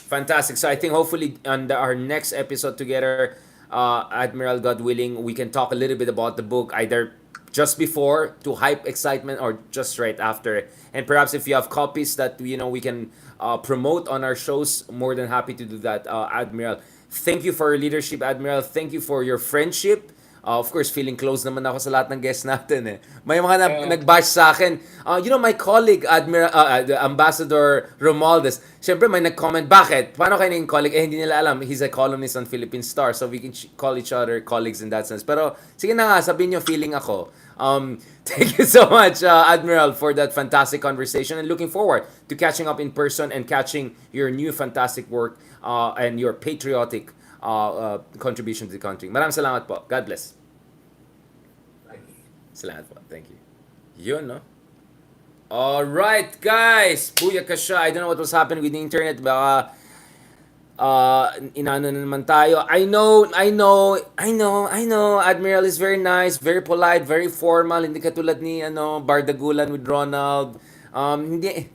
Speaker 1: Fantastic. So I think hopefully on our next episode together, Admiral, God willing, we can talk a little bit about the book, either just before to hype excitement or just right after. And perhaps if you have copies that we can promote on our shows, more than happy to do that, Admiral. Thank you for your leadership, Admiral. Thank you for your friendship. Of course, feeling close naman ako sa lahat ng guests natin eh. May mga nag-bash sa akin. My colleague, Ambassador Romualdez, syempre may nag-comment, bakit? Paano kayo naging colleague? Hindi nila alam. He's a columnist on Philippine Star, so we can call each other colleagues in that sense. Pero sige na nga, sabihin nyo, feeling ako. Thank you so much, Admiral, for that fantastic conversation, and looking forward to catching up in person and catching your new fantastic work and your patriotic contribution to the country. Maraming salamat po. God bless. Salamat po. Thank you. Yun, no? Alright, guys. Buya ka siya. I don't know what was happening with the internet. Baka inaano na naman tayo. I know. Admiral is very nice, very polite, very formal. Hindi katulad ni Bardagulan with Ronald. Hindi.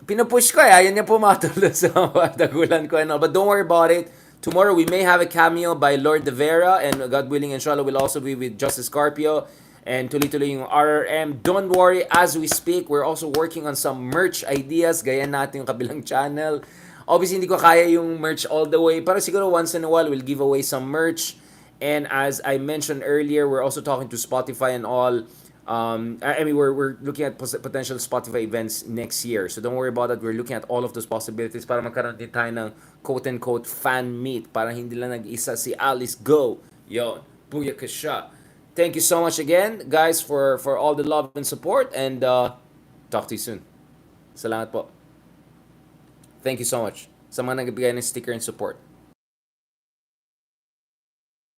Speaker 1: Pinupush ko eh. Ayaw niya pumatulad sa Bardagulan ko. But don't worry about it. Tomorrow we may have a cameo by Lord De Vera, and God willing, inshallah, we'll also be with Justice Carpio and tuloy-tuloy yung RRM. Don't worry, as we speak, we're also working on some merch ideas. Gaya natin yung kabilang channel. Obviously, hindi ko kaya yung merch all the way. Pero siguro once in a while, we'll give away some merch. And as I mentioned earlier, we're also talking to Spotify and all. We're looking at potential Spotify events next year. So don't worry about that. We're looking at all of those possibilities para magkaroon din tayo ng quote-unquote fan meet. Para hindi lang nag-isa si Alice Go. Yon. Puya ka siya. Thank you so much again, guys, for all the love and support. And talk to you soon. Salamat po. Thank you so much sa mga nagbigay ng sticker and support.